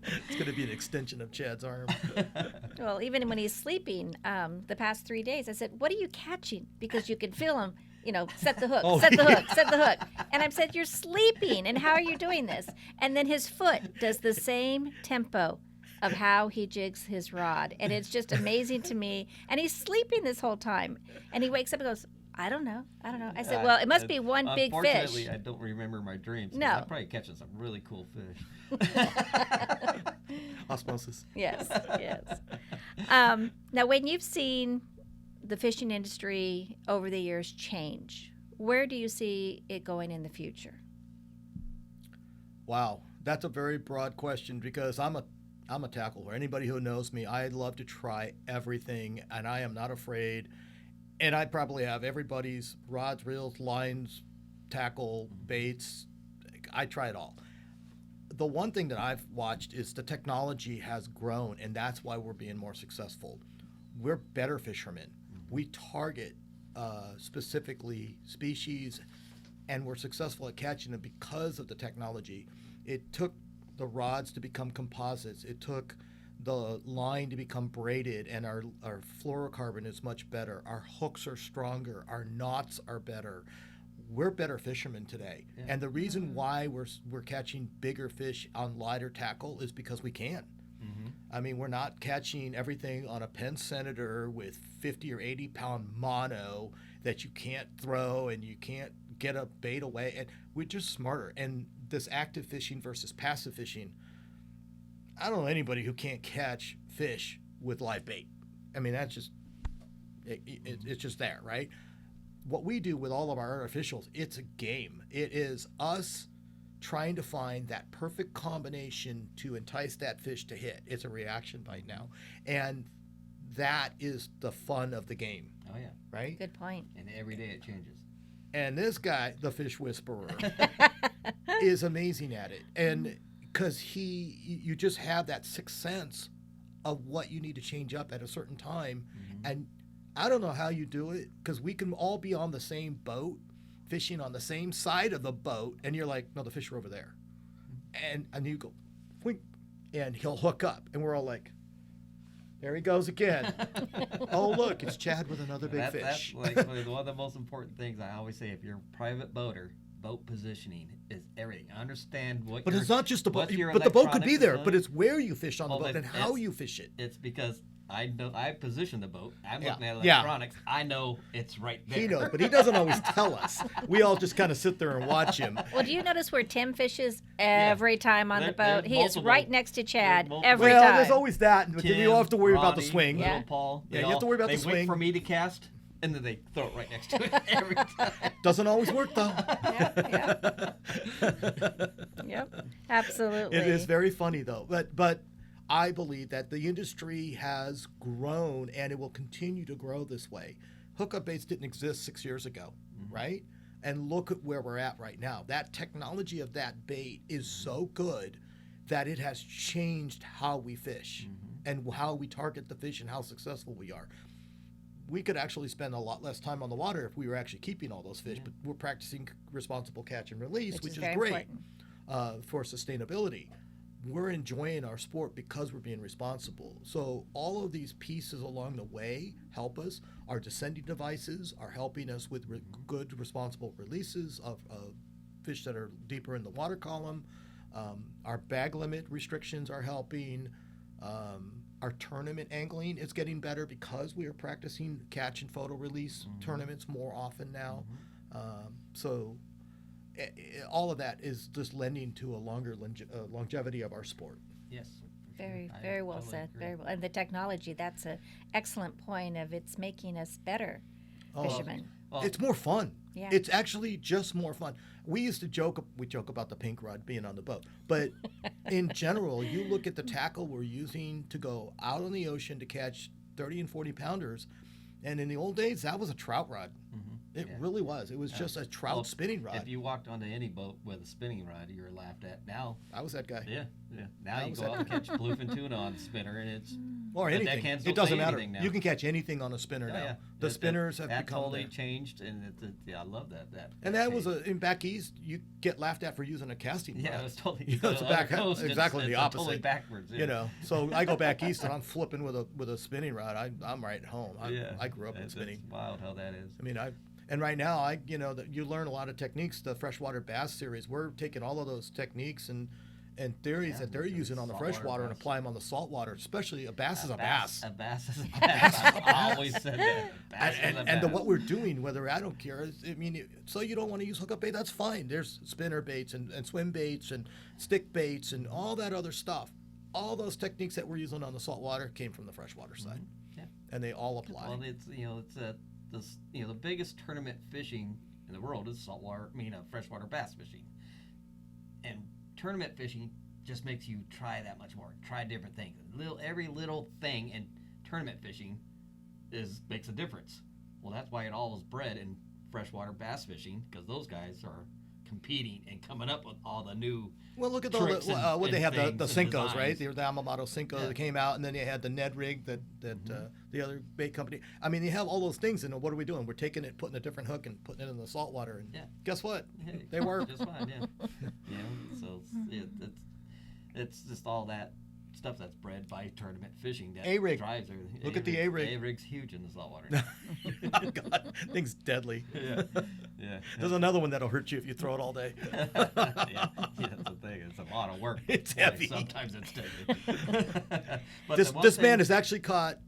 It's going to be an extension of Chad's arm. Well, even when he's sleeping, the past 3 days, I said, "What are you catching?" Because you can feel him. Set the hook, Oh, set the yeah. hook, set the hook. And I said, "You're sleeping, and how are you doing this?" And then his foot does the same tempo of how he jigs his rod, and it's just amazing to me. And he's sleeping this whole time, and he wakes up and goes, I don't know. I said, well, it must be one big fish. Unfortunately, I don't remember my dreams. No. I'm probably catching some really cool fish. Osmosis. Yes. Now, when you've seen the fishing industry over the years change, where do you see it going in the future? Wow, that's a very broad question because I'm a tackler. Anybody who knows me, I love to try everything, and I am not afraid. And I probably have everybody's rods, reels, lines, tackle, baits. I try it all. The one thing that I've watched is the technology has grown, and that's why we're being more successful. We're better fishermen. We target specifically species, and we're successful at catching them because of the technology. It took the rods to become composites. It took the line to become braided, and our fluorocarbon is much better. Our hooks are stronger. Our knots are better. We're better fishermen today. Yeah. And the reason why we're catching bigger fish on lighter tackle is because we can. Mm-hmm. I mean, we're not catching everything on a Penn Senator with 50 or 80 pound mono that you can't throw and you can't get a bait away. And we're just smarter. And this active fishing versus passive fishing, I don't know anybody who can't catch fish with live bait. I mean, that's just, it's just there, right? What we do with all of our artificials, it's a game. It is us trying to find that perfect combination to entice that fish to hit. It's a reaction bite now. And that is the fun of the game. Oh, yeah. Right? Good point. And every day it changes. And this guy, the fish whisperer, is amazing at it. And because you just have that sixth sense of what you need to change up at a certain time. Mm-hmm. And I don't know how you do it, because we can all be on the same boat, fishing on the same side of the boat, and you're like, no, the fish are over there. And you go, wink, and he'll hook up. And we're all like, there he goes again. Oh, look, it's Chad with another big fish. That's like one of the most important things I always say. If you're a private boater, boat positioning is everything. I understand what. But it's not just the boat. what your But the boat could be electronics there. is But on. it's where you fish on the Well, boat but and how you fish it. It's because I know I position the boat. I'm looking at Yeah. electronics. I know it's right there. He knows, but he doesn't always tell us. We all just kind of sit there and watch him. Well, do you notice where Tim fishes every time on the There's boat? He is multiple- right next to Chad multiple- every Well, time. there's always that, but then you Tim, don't have to worry about the Ronnie, swing. Little Yeah. Paul. Yeah, you have to worry about the They swing. wait for me to cast, and then they throw it right next to it every time. Doesn't always work though. Yep, absolutely. It is very funny though, but I believe that the industry has grown and it will continue to grow this way. Hookup baits didn't exist 6 years ago, right? And look at where we're at right now. That technology of that bait is so good that it has changed how we fish and how we target the fish and how successful we are. We could actually spend a lot less time on the water if we were actually keeping all those fish, but we're practicing responsible catch and release, which is very great important. for sustainability. We're enjoying our sport because we're being responsible. So all of these pieces along the way help us. Our descending devices are helping us with good, responsible releases of fish that are deeper in the water column. Our bag limit restrictions are helping. Our tournament angling is getting better because we are practicing catch and photo release tournaments more often now. So all of that is just lending to a longer longevity of our sport. Yes. Very, I very well totally said. agree. Very well. And the technology, that's an excellent point of it's making us better fishermen. Well, It's more fun. Yeah. It's actually just more fun. We used to joke about the pink rod being on the boat, but in general, you look at the tackle we're using to go out on the ocean to catch 30 and 40 pounders, and in the old days, that was a trout rod. It really was. It was just a trout well, spinning rod. If you walked onto any boat with a spinning rod, you were laughed at. Now, I was that guy. yeah. Now you was go out and catch bluefin tuna on the spinner, and it's Or the anything. deckhands It don't doesn't say matter. anything now. You can catch anything on a spinner Oh, now. yeah. The spinners have that become totally there. changed, and I love that. And that was in back east. You get laughed at for using a casting rod. yeah, it was totally You know, it's on the back coast, exactly it's the Totally opposite. backwards. Yeah. You know, so I go back east and I'm flipping with a spinning rod. I'm right at home. I grew up with spinning. It's wild how that is. I mean, and right now that you learn a lot of techniques. The freshwater bass series, we're taking all of those techniques and theories that they're using on the saltwater freshwater and bass. apply them on the saltwater. Especially a bass is a bass. A bass is a bass. I've always said that. Bass is a And bass. what we're doing, whether I don't care, so you don't want to use hookup bait, that's fine. There's spinner baits and swim baits and stick baits and all that other stuff. All those techniques that we're using on the saltwater came from the freshwater side, Yeah. and they all apply. Well, the biggest tournament fishing in the world is freshwater bass fishing, and tournament fishing just makes you try that much more, try different things. Every little thing in tournament fishing makes a difference. Well, that's why it all was bred in freshwater bass fishing, because those guys are competing and coming up with all the new. Well, look at tricks and- what they have, and the things and Syncos, right? designs. The Yamamoto Synco Yeah. that came out, and then you had the Ned rig that the other bait company. I mean, they have all those things, and what are we doing? We're taking it, putting a different hook, and putting it in the salt water, and Yeah. guess what? Hey, They work. just fine. Yeah. So it's just all that stuff that's bred by tournament fishing that A-rig. drives everything. Look at the A-rig. A-rig's huge in the saltwater. Oh, God, thing's deadly. yeah. There's another one that'll hurt you if you throw it all day. yeah, that's the thing. It's a lot of work. It's Boy, heavy. Sometimes it's heavy. But This the one this man thing- has actually caught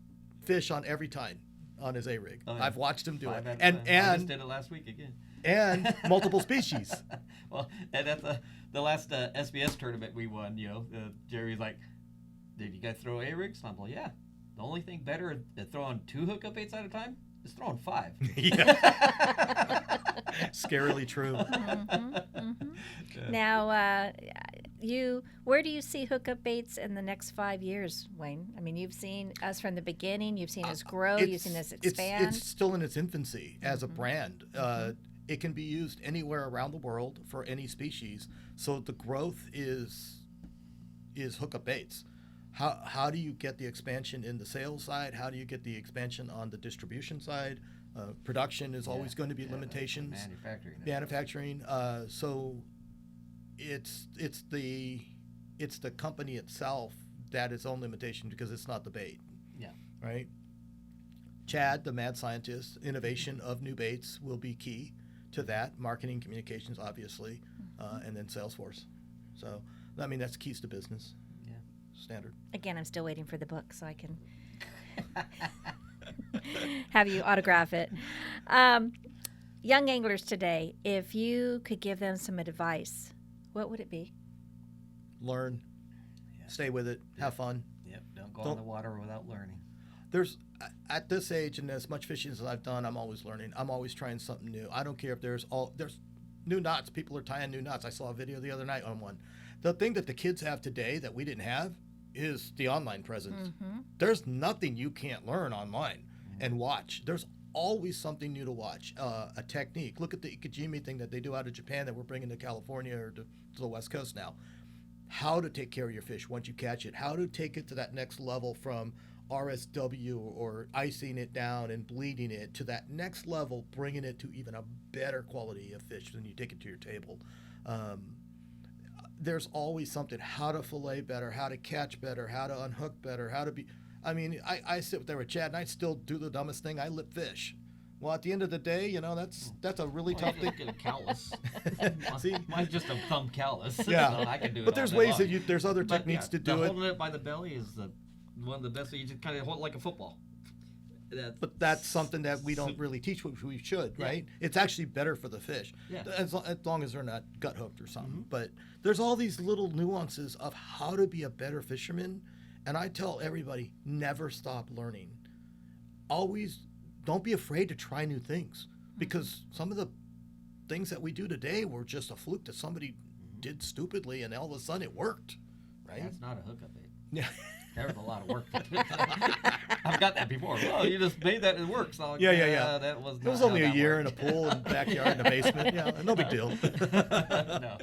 fish on every tine on his A-rig. Oh, yeah. I've watched him do 5 it, out of and 5. I just and did it last week again. and multiple species. Well, and at the last SBS tournament we won, Jerry's like, "Did you guys throw A-rigs?" And I'm like, "Yeah." The only thing better than throwing 2 hookup baits at a time is throwing 5. Scarily true. Now, where do you see hookup baits in the next 5 years, Wayne? I mean, you've seen us from the beginning. You've seen us grow. You've seen us expand. It's still in its infancy as a brand. It can be used anywhere around the world for any species. So the growth is hookup baits. How do you get the expansion in the sales side? How do you get the expansion on the distribution side? Production is always going to be limitations. Manufacturing. So it's the company itself that is own limitation because it's not the bait. Yeah. Right. Chad, the mad scientist, innovation of new baits will be key to that. Marketing, communications, obviously, and then Salesforce. So, I mean, that's keys to business. Yeah. Standard. Again, I'm still waiting for the book so I can have you autograph it. Young anglers today, if you could give them some advice, what would it be? Learn. Yeah. Stay with it. Have fun. Yep. Don't go in the water without learning. There's at this age and as much fishing as I've done, I'm always learning. I'm always trying something new. I don't care if there's new knots. People are tying new knots. I saw a video the other night on one. The thing that the kids have today that we didn't have is the online presence. There's nothing you can't learn online and watch. There's always something new to watch. A technique. Look at the ikejime thing that they do out of Japan that we're bringing to California or to the West Coast now. How to take care of your fish once you catch it. How to take it to that next level from RSW or icing it down and bleeding it to that next level, bringing it to even a better quality of fish when you take it to your table. There's always something, how to fillet better, how to catch better, how to unhook better, how to be, I mean, I sit there with Chad and I still do the dumbest thing. I lip fish. Well, at the end of the day, you know, that's a really tough thing. Get a callus. See? Mine's just a thumb callus. Yeah. So I can do it. But there's all day ways long. that there's other But, techniques yeah, to do it. Holding it by the belly is one of the best. You just kind of hold it like a football. But that's something that we don't really teach, which we should, right? It's actually better for the fish, Yeah. as long as they're not gut hooked or something. But there's all these little nuances of how to be a better fisherman, and I tell everybody, never stop learning. Always, don't be afraid to try new things, because some of the things that we do today were just a fluke that somebody did stupidly, and all of a sudden it worked, right? That's not a hookup bait. Yeah. There's a lot of work. I've got that before. Oh, you just made that, it works. So, Yeah. That was It was only a year in a pool and backyard in the basement. Yeah, no big deal. No.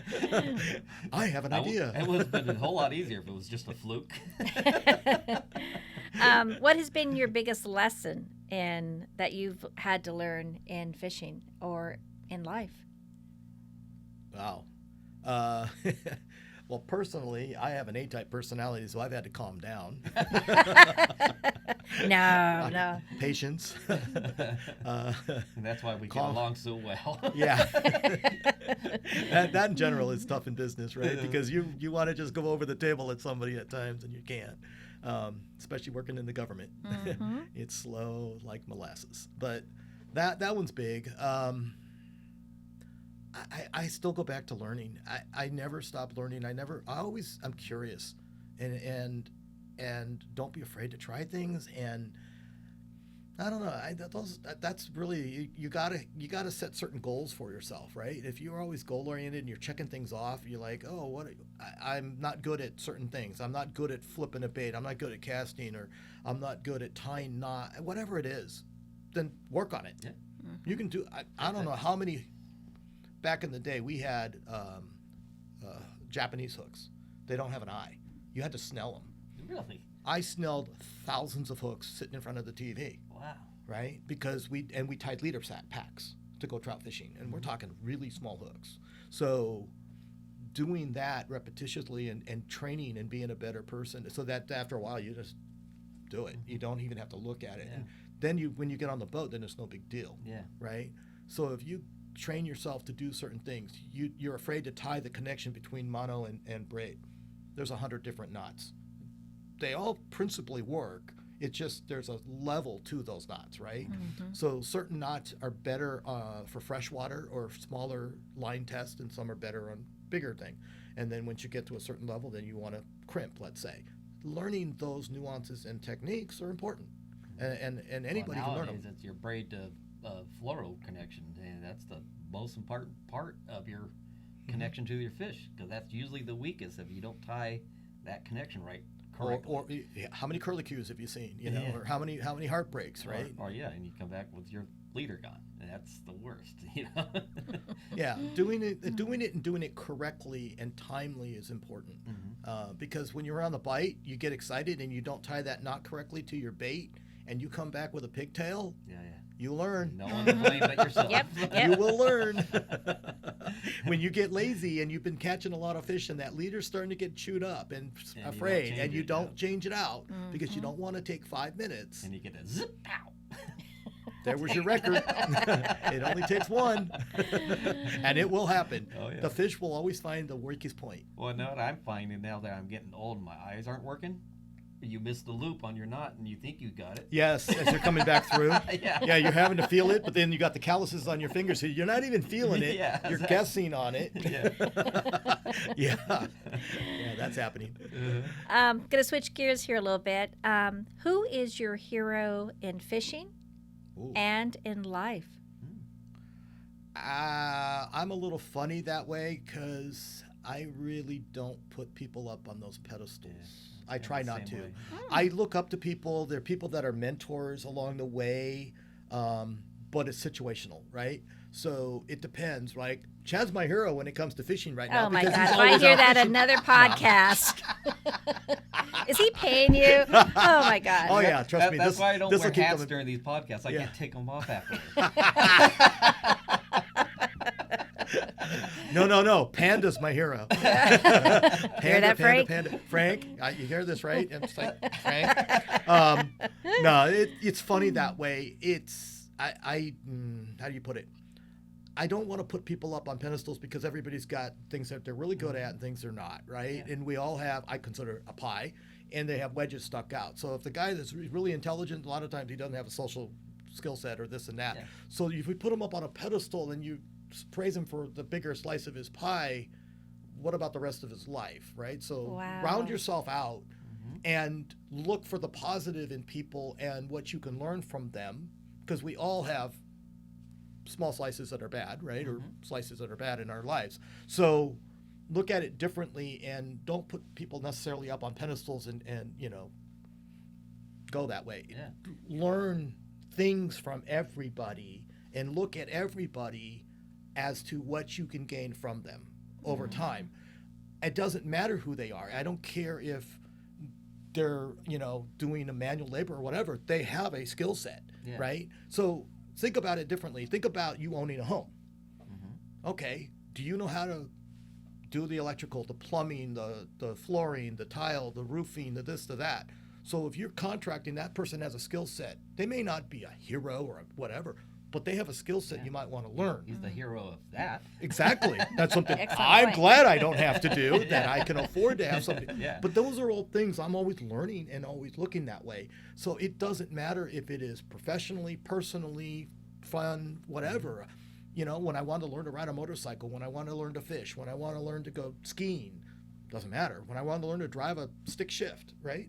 I have an idea. It would have been a whole lot easier if it was just a fluke. What has been your biggest lesson that you've had to learn in fishing or in life? Wow. Well, personally, I have an A-type personality, so I've had to calm down. No. Patience. And that's why we get along so well. Yeah. that in general is tough in business, right? Because you want to just go over the table at somebody at times, and you can't. Especially working in the government. It's slow like molasses. But that one's big. I still go back to learning. I never stop learning. I'm curious, and don't be afraid to try things. And I don't know. That's really, you gotta set certain goals for yourself, right? If you're always goal oriented and you're checking things off, you're like, oh, I'm not good at certain things. I'm not good at flipping a bait. I'm not good at casting, or I'm not good at tying knot. Whatever it is, then work on it. Yeah. You can do. I don't know how many. Back in the day, we had Japanese hooks. They don't have an eye. You had to snell them. Really? I snelled thousands of hooks sitting in front of the TV. Wow. Right? Because we tied leader packs to go trout fishing, and we're talking really small hooks. So doing that repetitiously and training and being a better person, so that after a while you just do it. You don't even have to look at it. Yeah. And then when you get on the boat, then it's no big deal. Yeah. Right? So if you train yourself to do certain things, you're afraid to tie the connection between mono and braid. There's 100 different knots. They all principally work. It's just there's a level to those knots, right? So certain knots are better for freshwater or smaller line tests, and some are better on bigger thing. And then once you get to a certain level, then you want to crimp, let's say. Learning those nuances and techniques are important, and anybody can learn them. Nowadays, it's your braid to fluoro connection, and that's the most important part of your connection to your fish, because that's usually the weakest if you don't tie that connection right correctly. Or how many curlicues have you seen? You know, or how many heartbreaks, right? Or and you come back with your leader gone, and that's the worst. You know. Yeah, doing it correctly and timely is important, because when you're on the bite, you get excited and you don't tie that knot correctly to your bait, and you come back with a pigtail. You learn. No one to blame but yourself. Yep. You will learn. When you get lazy and you've been catching a lot of fish and that leader's starting to get chewed up and afraid, and you don't change it out because you don't want to take 5 minutes. And you get a zip out. there was your record. It only takes one. And it will happen. Oh, yeah. The fish will always find the weakest point. Well, now what I'm finding now that I'm getting old and my eyes aren't working, you miss the loop on your knot and you think you got it. Yes, as you're coming back through. Yeah. You're having to feel it, but then you got the calluses on your fingers, so you're not even feeling it. Yeah, You're exactly. guessing on it. Yeah. Yeah, that's happening. Gonna switch gears here a little bit. Who is your hero in fishing Ooh. and in life? I'm a little funny that way because I really don't put people up on those pedestals. Yeah, I try not to. way. I look up to people. There are people that are mentors along the way, but it's situational, right? So it depends. Like Chad's my hero when it comes to fishing right now. Oh my because God! he's If I always hear out that fishing. another podcast, is he paying you? Oh my God! Oh yeah, trust me. That's why I don't this wear will keep hats coming. during these podcasts. I Yeah. can't take them off after. No. Panda's my hero. Hear that, Frank? Panda. Frank, you hear this, right? I'm just like, Frank. No, it's funny that way. It's, how do you put it? I don't want to put people up on pedestals because everybody's got things that they're really good at and things they're not, right? Yeah. And we all have, I consider a pie, and they have wedges stuck out. So if the guy that's really intelligent, a lot of times he doesn't have a social skill set or this and that. Yeah. So if we put him up on a pedestal and you praise him for the bigger slice of his pie, what about the rest of his life, right? So Wow. round yourself out and look for the positive in people and what you can learn from them, because we all have small slices that are bad, right? Or slices that are bad in our lives. So look at it differently and don't put people necessarily up on pedestals and go that way. Yeah. Learn things from everybody and look at everybody as to what you can gain from them over time. It doesn't matter who they are. I don't care if they're, doing a manual labor or whatever. They have a skill set, Yeah. right? So think about it differently. Think about you owning a home. Okay, do you know how to do the electrical, the plumbing, the flooring, the tile, the roofing, the this, the that? So if you're contracting, that person has a skill set. They may not be a hero or whatever, but they have a skill set you might want to learn. He's the hero of that. Exactly. That's something Excellent I'm point. glad I don't have to do, that I can afford to have something. Yeah. But those are all things I'm always learning and always looking that way. So it doesn't matter if it is professionally, personally, fun, whatever. When I want to learn to ride a motorcycle, when I want to learn to fish, when I want to learn to go skiing, doesn't matter. When I want to learn to drive a stick shift, right?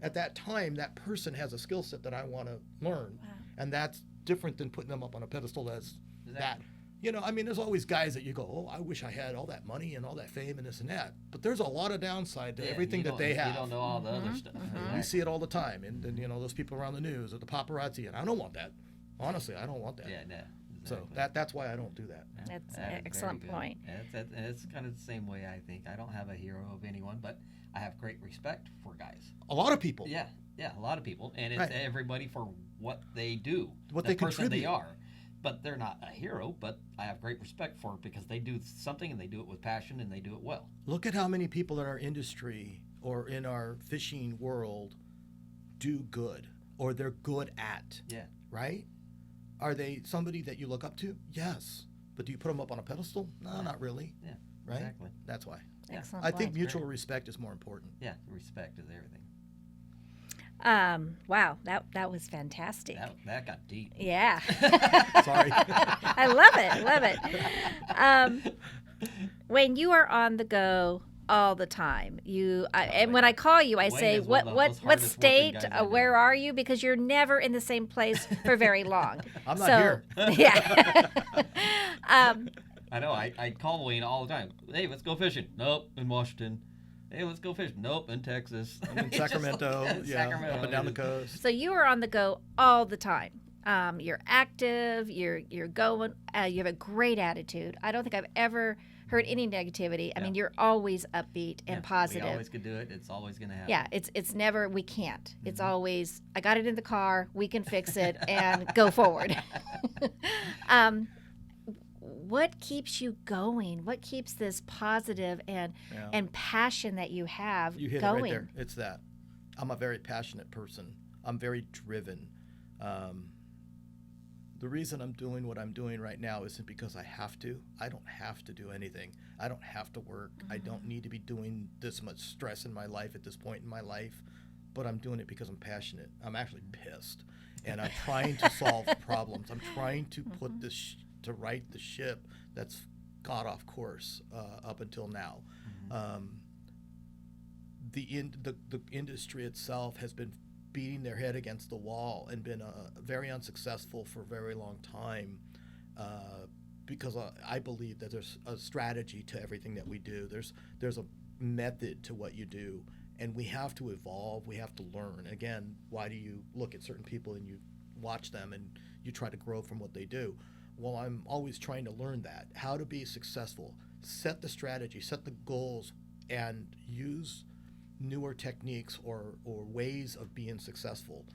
At that time, that person has a skill set that I want to learn. Wow. And that's different than putting them up on a pedestal as that. Exactly. There's always guys that you go, oh, I wish I had all that money and all that fame and this and that. But there's a lot of downside to Yeah, everything you that don't- they have. You don't know all the other stuff. You see it all the time. And those people around the news or the paparazzi. And I don't want that. Honestly, I don't want that. Yeah, no. So Exactly. that's why I don't do that. That's Very an excellent good. point. It's kind of the same way I think. I don't have a hero of anyone, but I have great respect for guys. A lot of people. Yeah, a lot of people, and it's Right. everybody for what they do, What the they person contribute. they are. But they're not a hero. But I have great respect for it because they do something and they do it with passion and they do it well. Look at how many people in our industry or in our fishing world do good or they're good at, Yeah. right? Are they somebody that you look up to? Yes. But do you put them up on a pedestal? No, not really. Yeah. Right? Exactly. That's why. Yeah. Excellent I think point. mutual respect is more important. Yeah. Respect is everything. Wow, that was fantastic. That got deep. Yeah. Sorry. I love it. When you are on the go all the time, and when I call you, I Wayne say, is one of the most what hardest state? working guys I know. Where are you? Because you're never in the same place for very long. I'm not So, here. Yeah. I know. I call Wayne all the time. Hey, let's go fishing. Nope, in Washington. Hey, let's go fishing. Nope, in Texas. I'm in It's just Sacramento, like- Sacramento. up and down the coast. So you are on the go all the time. You're active. You're going. You have a great attitude. I don't think I've ever heard any negativity. I mean, you're always upbeat and positive. We always could do it. It's always going to happen. Yeah, it's never we can't. It's always I got it in the car. We can fix it and go forward. What keeps you going? What keeps this positive and passion that you have You hit going? it right there. It's that. I'm a very passionate person. I'm very driven. The reason I'm doing what I'm doing right now isn't because I have to. I don't have to do anything. I don't have to work. I don't need to be doing this much stress in my life at this point in my life, but I'm doing it because I'm passionate. I'm actually pissed, and I'm trying to solve problems. I'm trying to put this to right the ship that's got off course up until now. The industry itself has been beating their head against the wall and been very unsuccessful for a very long time because I believe that there's a strategy to everything that we do. There's a method to what you do, and we have to evolve. We have to learn. Again, why do you look at certain people and you watch them and you try to grow from what they do? Well, I'm always trying to learn that, how to be successful, set the strategy, set the goals, and use newer techniques or ways of being successful.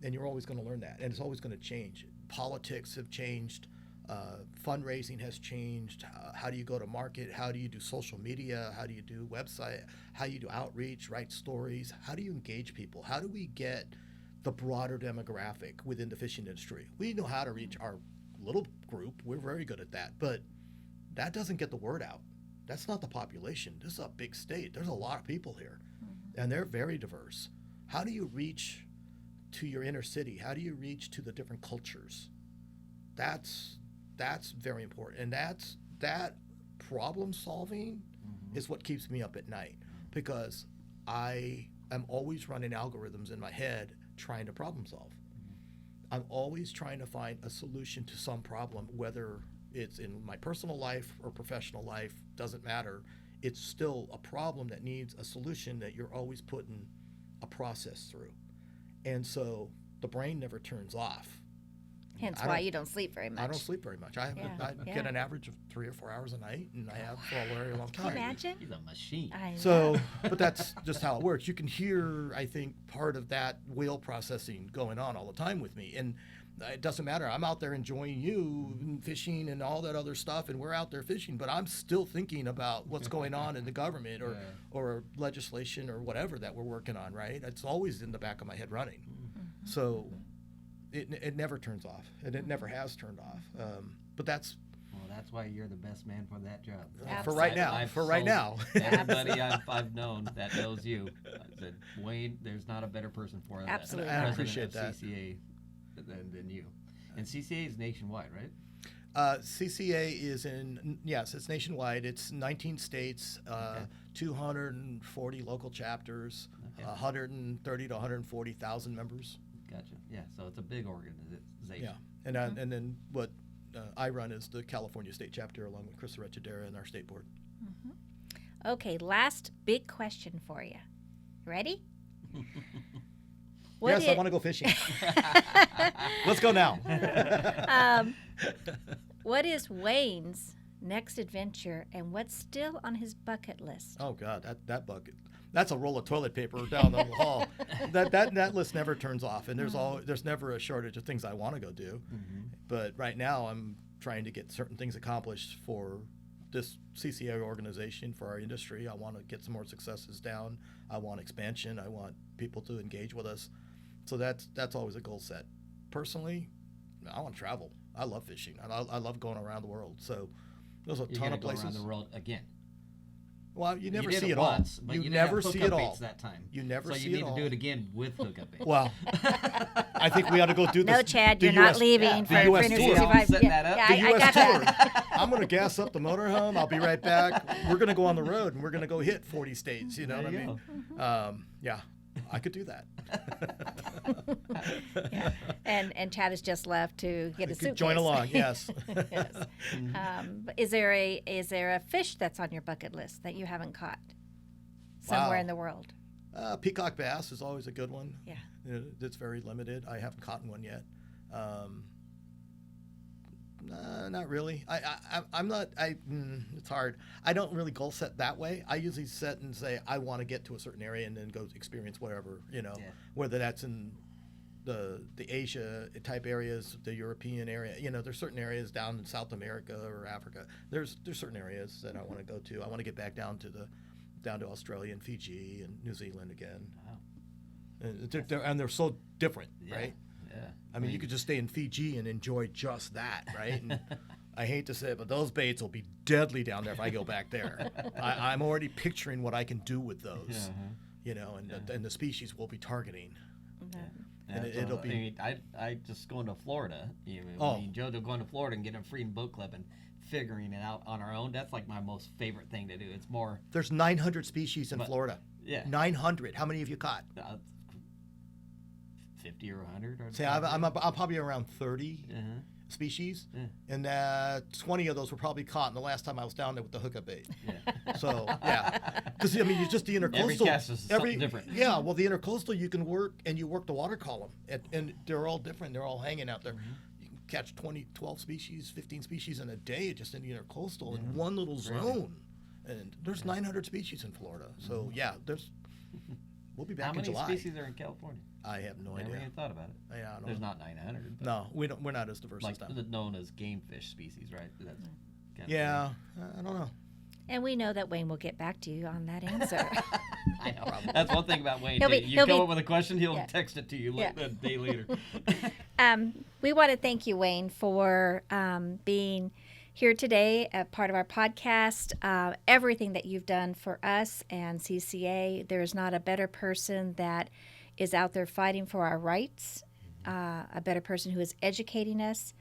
And you're always going to learn that, and it's always going to change. Politics have changed. Fundraising has changed. How do you go to market? How do you do social media? How do you do website? How do you do outreach, write stories? How do you engage people? How do we get the broader demographic within the fishing industry? We know how to reach our little group. We're very good at that, but that doesn't get the word out. That's not the population. This is a big state. There's a lot of people here, and they're very diverse. How do you reach to your inner city? How do you reach to the different cultures? That's very important, and that problem solving is what keeps me up at night, because I am always running algorithms in my head trying to problem solve. I'm always trying to find a solution to some problem, whether it's in my personal life or professional life, doesn't matter. It's still a problem that needs a solution that you're always putting a process through. And so the brain never turns off. Hence why you don't sleep very much. I don't sleep very much. I get an average of 3 or 4 hours a night, and I have for a very long time. Can you imagine? He's a machine. I know. So, but that's just how it works. You can hear, I think, part of that wheel processing going on all the time with me. And it doesn't matter. I'm out there enjoying you and fishing and all that other stuff, and we're out there fishing, but I'm still thinking about what's going on in the government or legislation or whatever that we're working on, right? It's always in the back of my head running. So it never turns off, and it never has turned off. But that's... Well, that's why you're the best man for that job. For right now. Everybody I've known that knows you said, Wayne, there's not a better person for that. Absolutely. I appreciate that. CCA than you. And CCA is nationwide, right? CCA is it's nationwide. It's 19 states, 240 local chapters, 130 to 140,000 members. Gotcha. Yeah, so it's a big organization. Yeah, and then what I run is the California State Chapter, along with Chris Arechidera and our state board. Okay, last big question for you. Ready? Yes, I want to go fishing. Let's go now. What is Wayne's next adventure, and what's still on his bucket list? Oh God, that bucket. That's a roll of toilet paper down the hall. That list never turns off, and there's never a shortage of things I want to go do. But right now, I'm trying to get certain things accomplished for this CCA organization, for our industry. I want to get some more successes down. I want expansion. I want people to engage with us. So that's always a goal set. Personally, I want to travel. I love fishing. I love going around the world. So there's a ton of places. Go around the world again. Well, you never see it it once, all. But You you never didn't have see hookup it all. baits that time. You never so see you it need all. to do it again with hookup baits. Well, I think we ought to go do this. No, Chad, the you're not US leaving for the US New tour. Zealand. Setting that up. The I U.S. got tour. that. I'm going to gas up the motorhome. I'll be right back. We're going to go on the road, and we're going to go hit 40 states. You know There what I you mean? Yeah, I could do that. And Chad has just left to get a suitcase. Join along, yes. Yes. But is there a fish that's on your bucket list that you haven't caught somewhere Wow. in the world? Peacock bass is always a good one. Yeah. It's very limited. I haven't caught one yet. Not really. I'm not. It's hard. I don't really goal set that way. I usually set and say I want to get to a certain area and then go experience whatever. Whether that's in the Asia type areas, the European area. There's certain areas down in South America or Africa. There's certain areas that I want to go to. I want to get back down to Australia and Fiji and New Zealand again. Wow. And they're so different, right? Yeah. I mean, you could just stay in Fiji and enjoy just that, right? And I hate to say it, but those baits will be deadly down there if I go back there. I'm already picturing what I can do with those, you know, and the species we'll be targeting. And it'll be. I just going to Florida. Joe going to Florida and getting a free boat club and figuring it out on our own. That's like my most favorite thing to do. It's more. There's 900 species in Florida. Yeah. 900. How many have you caught? 50 or 100. Or See, I'm probably around 30 species, and 20 of those were probably caught in the last time I was down there with the hookup bait. Yeah. So yeah, because I mean, it's just the intercoastal. Every cast is something different. Yeah, well, the intercoastal you can work, and you work the water column, and they're all different. They're all hanging out there. You can catch 12 species, 15 species in a day just in the intercoastal in one little zone, and there's 900 species in Florida. So yeah, we'll be back in July. How many species are in California? I have no idea. Never even thought about it. Yeah, I don't There's know. not 900. No, we don't. We're not as diverse as Like them. known as game fish species, right? That's kind Yeah, I don't know. And we know that Wayne will get back to you on that answer. I know. That's one thing about Wayne. You he'll come be- up with a question, he'll yeah. text it to you Yeah. a day later. We want to thank you, Wayne, for being here today, a part of our podcast. Everything that you've done for us and CCA. There is not a better person that is out there fighting for our rights, a better person who is educating us,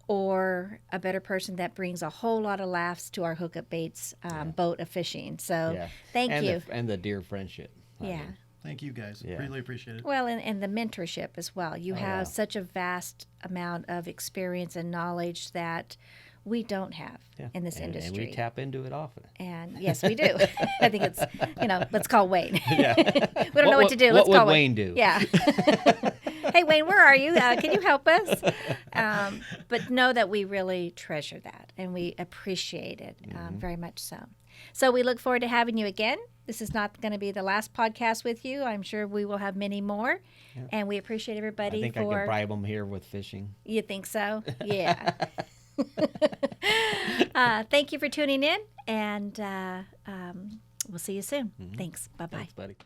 or a better person that brings a whole lot of laughs to our Hookup Baits boat of fishing. So thank you. And the dear friendship. Yeah. Thank you guys. Yeah. Really appreciate it. Well, and the mentorship as well. You have such a vast amount of experience and knowledge that we don't have in this industry. And we tap into it often. And yes, we do. I think it's, let's call Wayne. Yeah. We don't know what to do. Let's what call would Wayne do? Yeah. Hey, Wayne, where are you? Can you help us? But know that we really treasure that and we appreciate it very much so. So we look forward to having you again. This is not going to be the last podcast with you. I'm sure we will have many more. Yeah. And we appreciate everybody I think I could bribe them here with fishing. You think so? Yeah. Thank you for tuning in, and we'll see you soon. Thanks. Bye-bye. Thanks, buddy.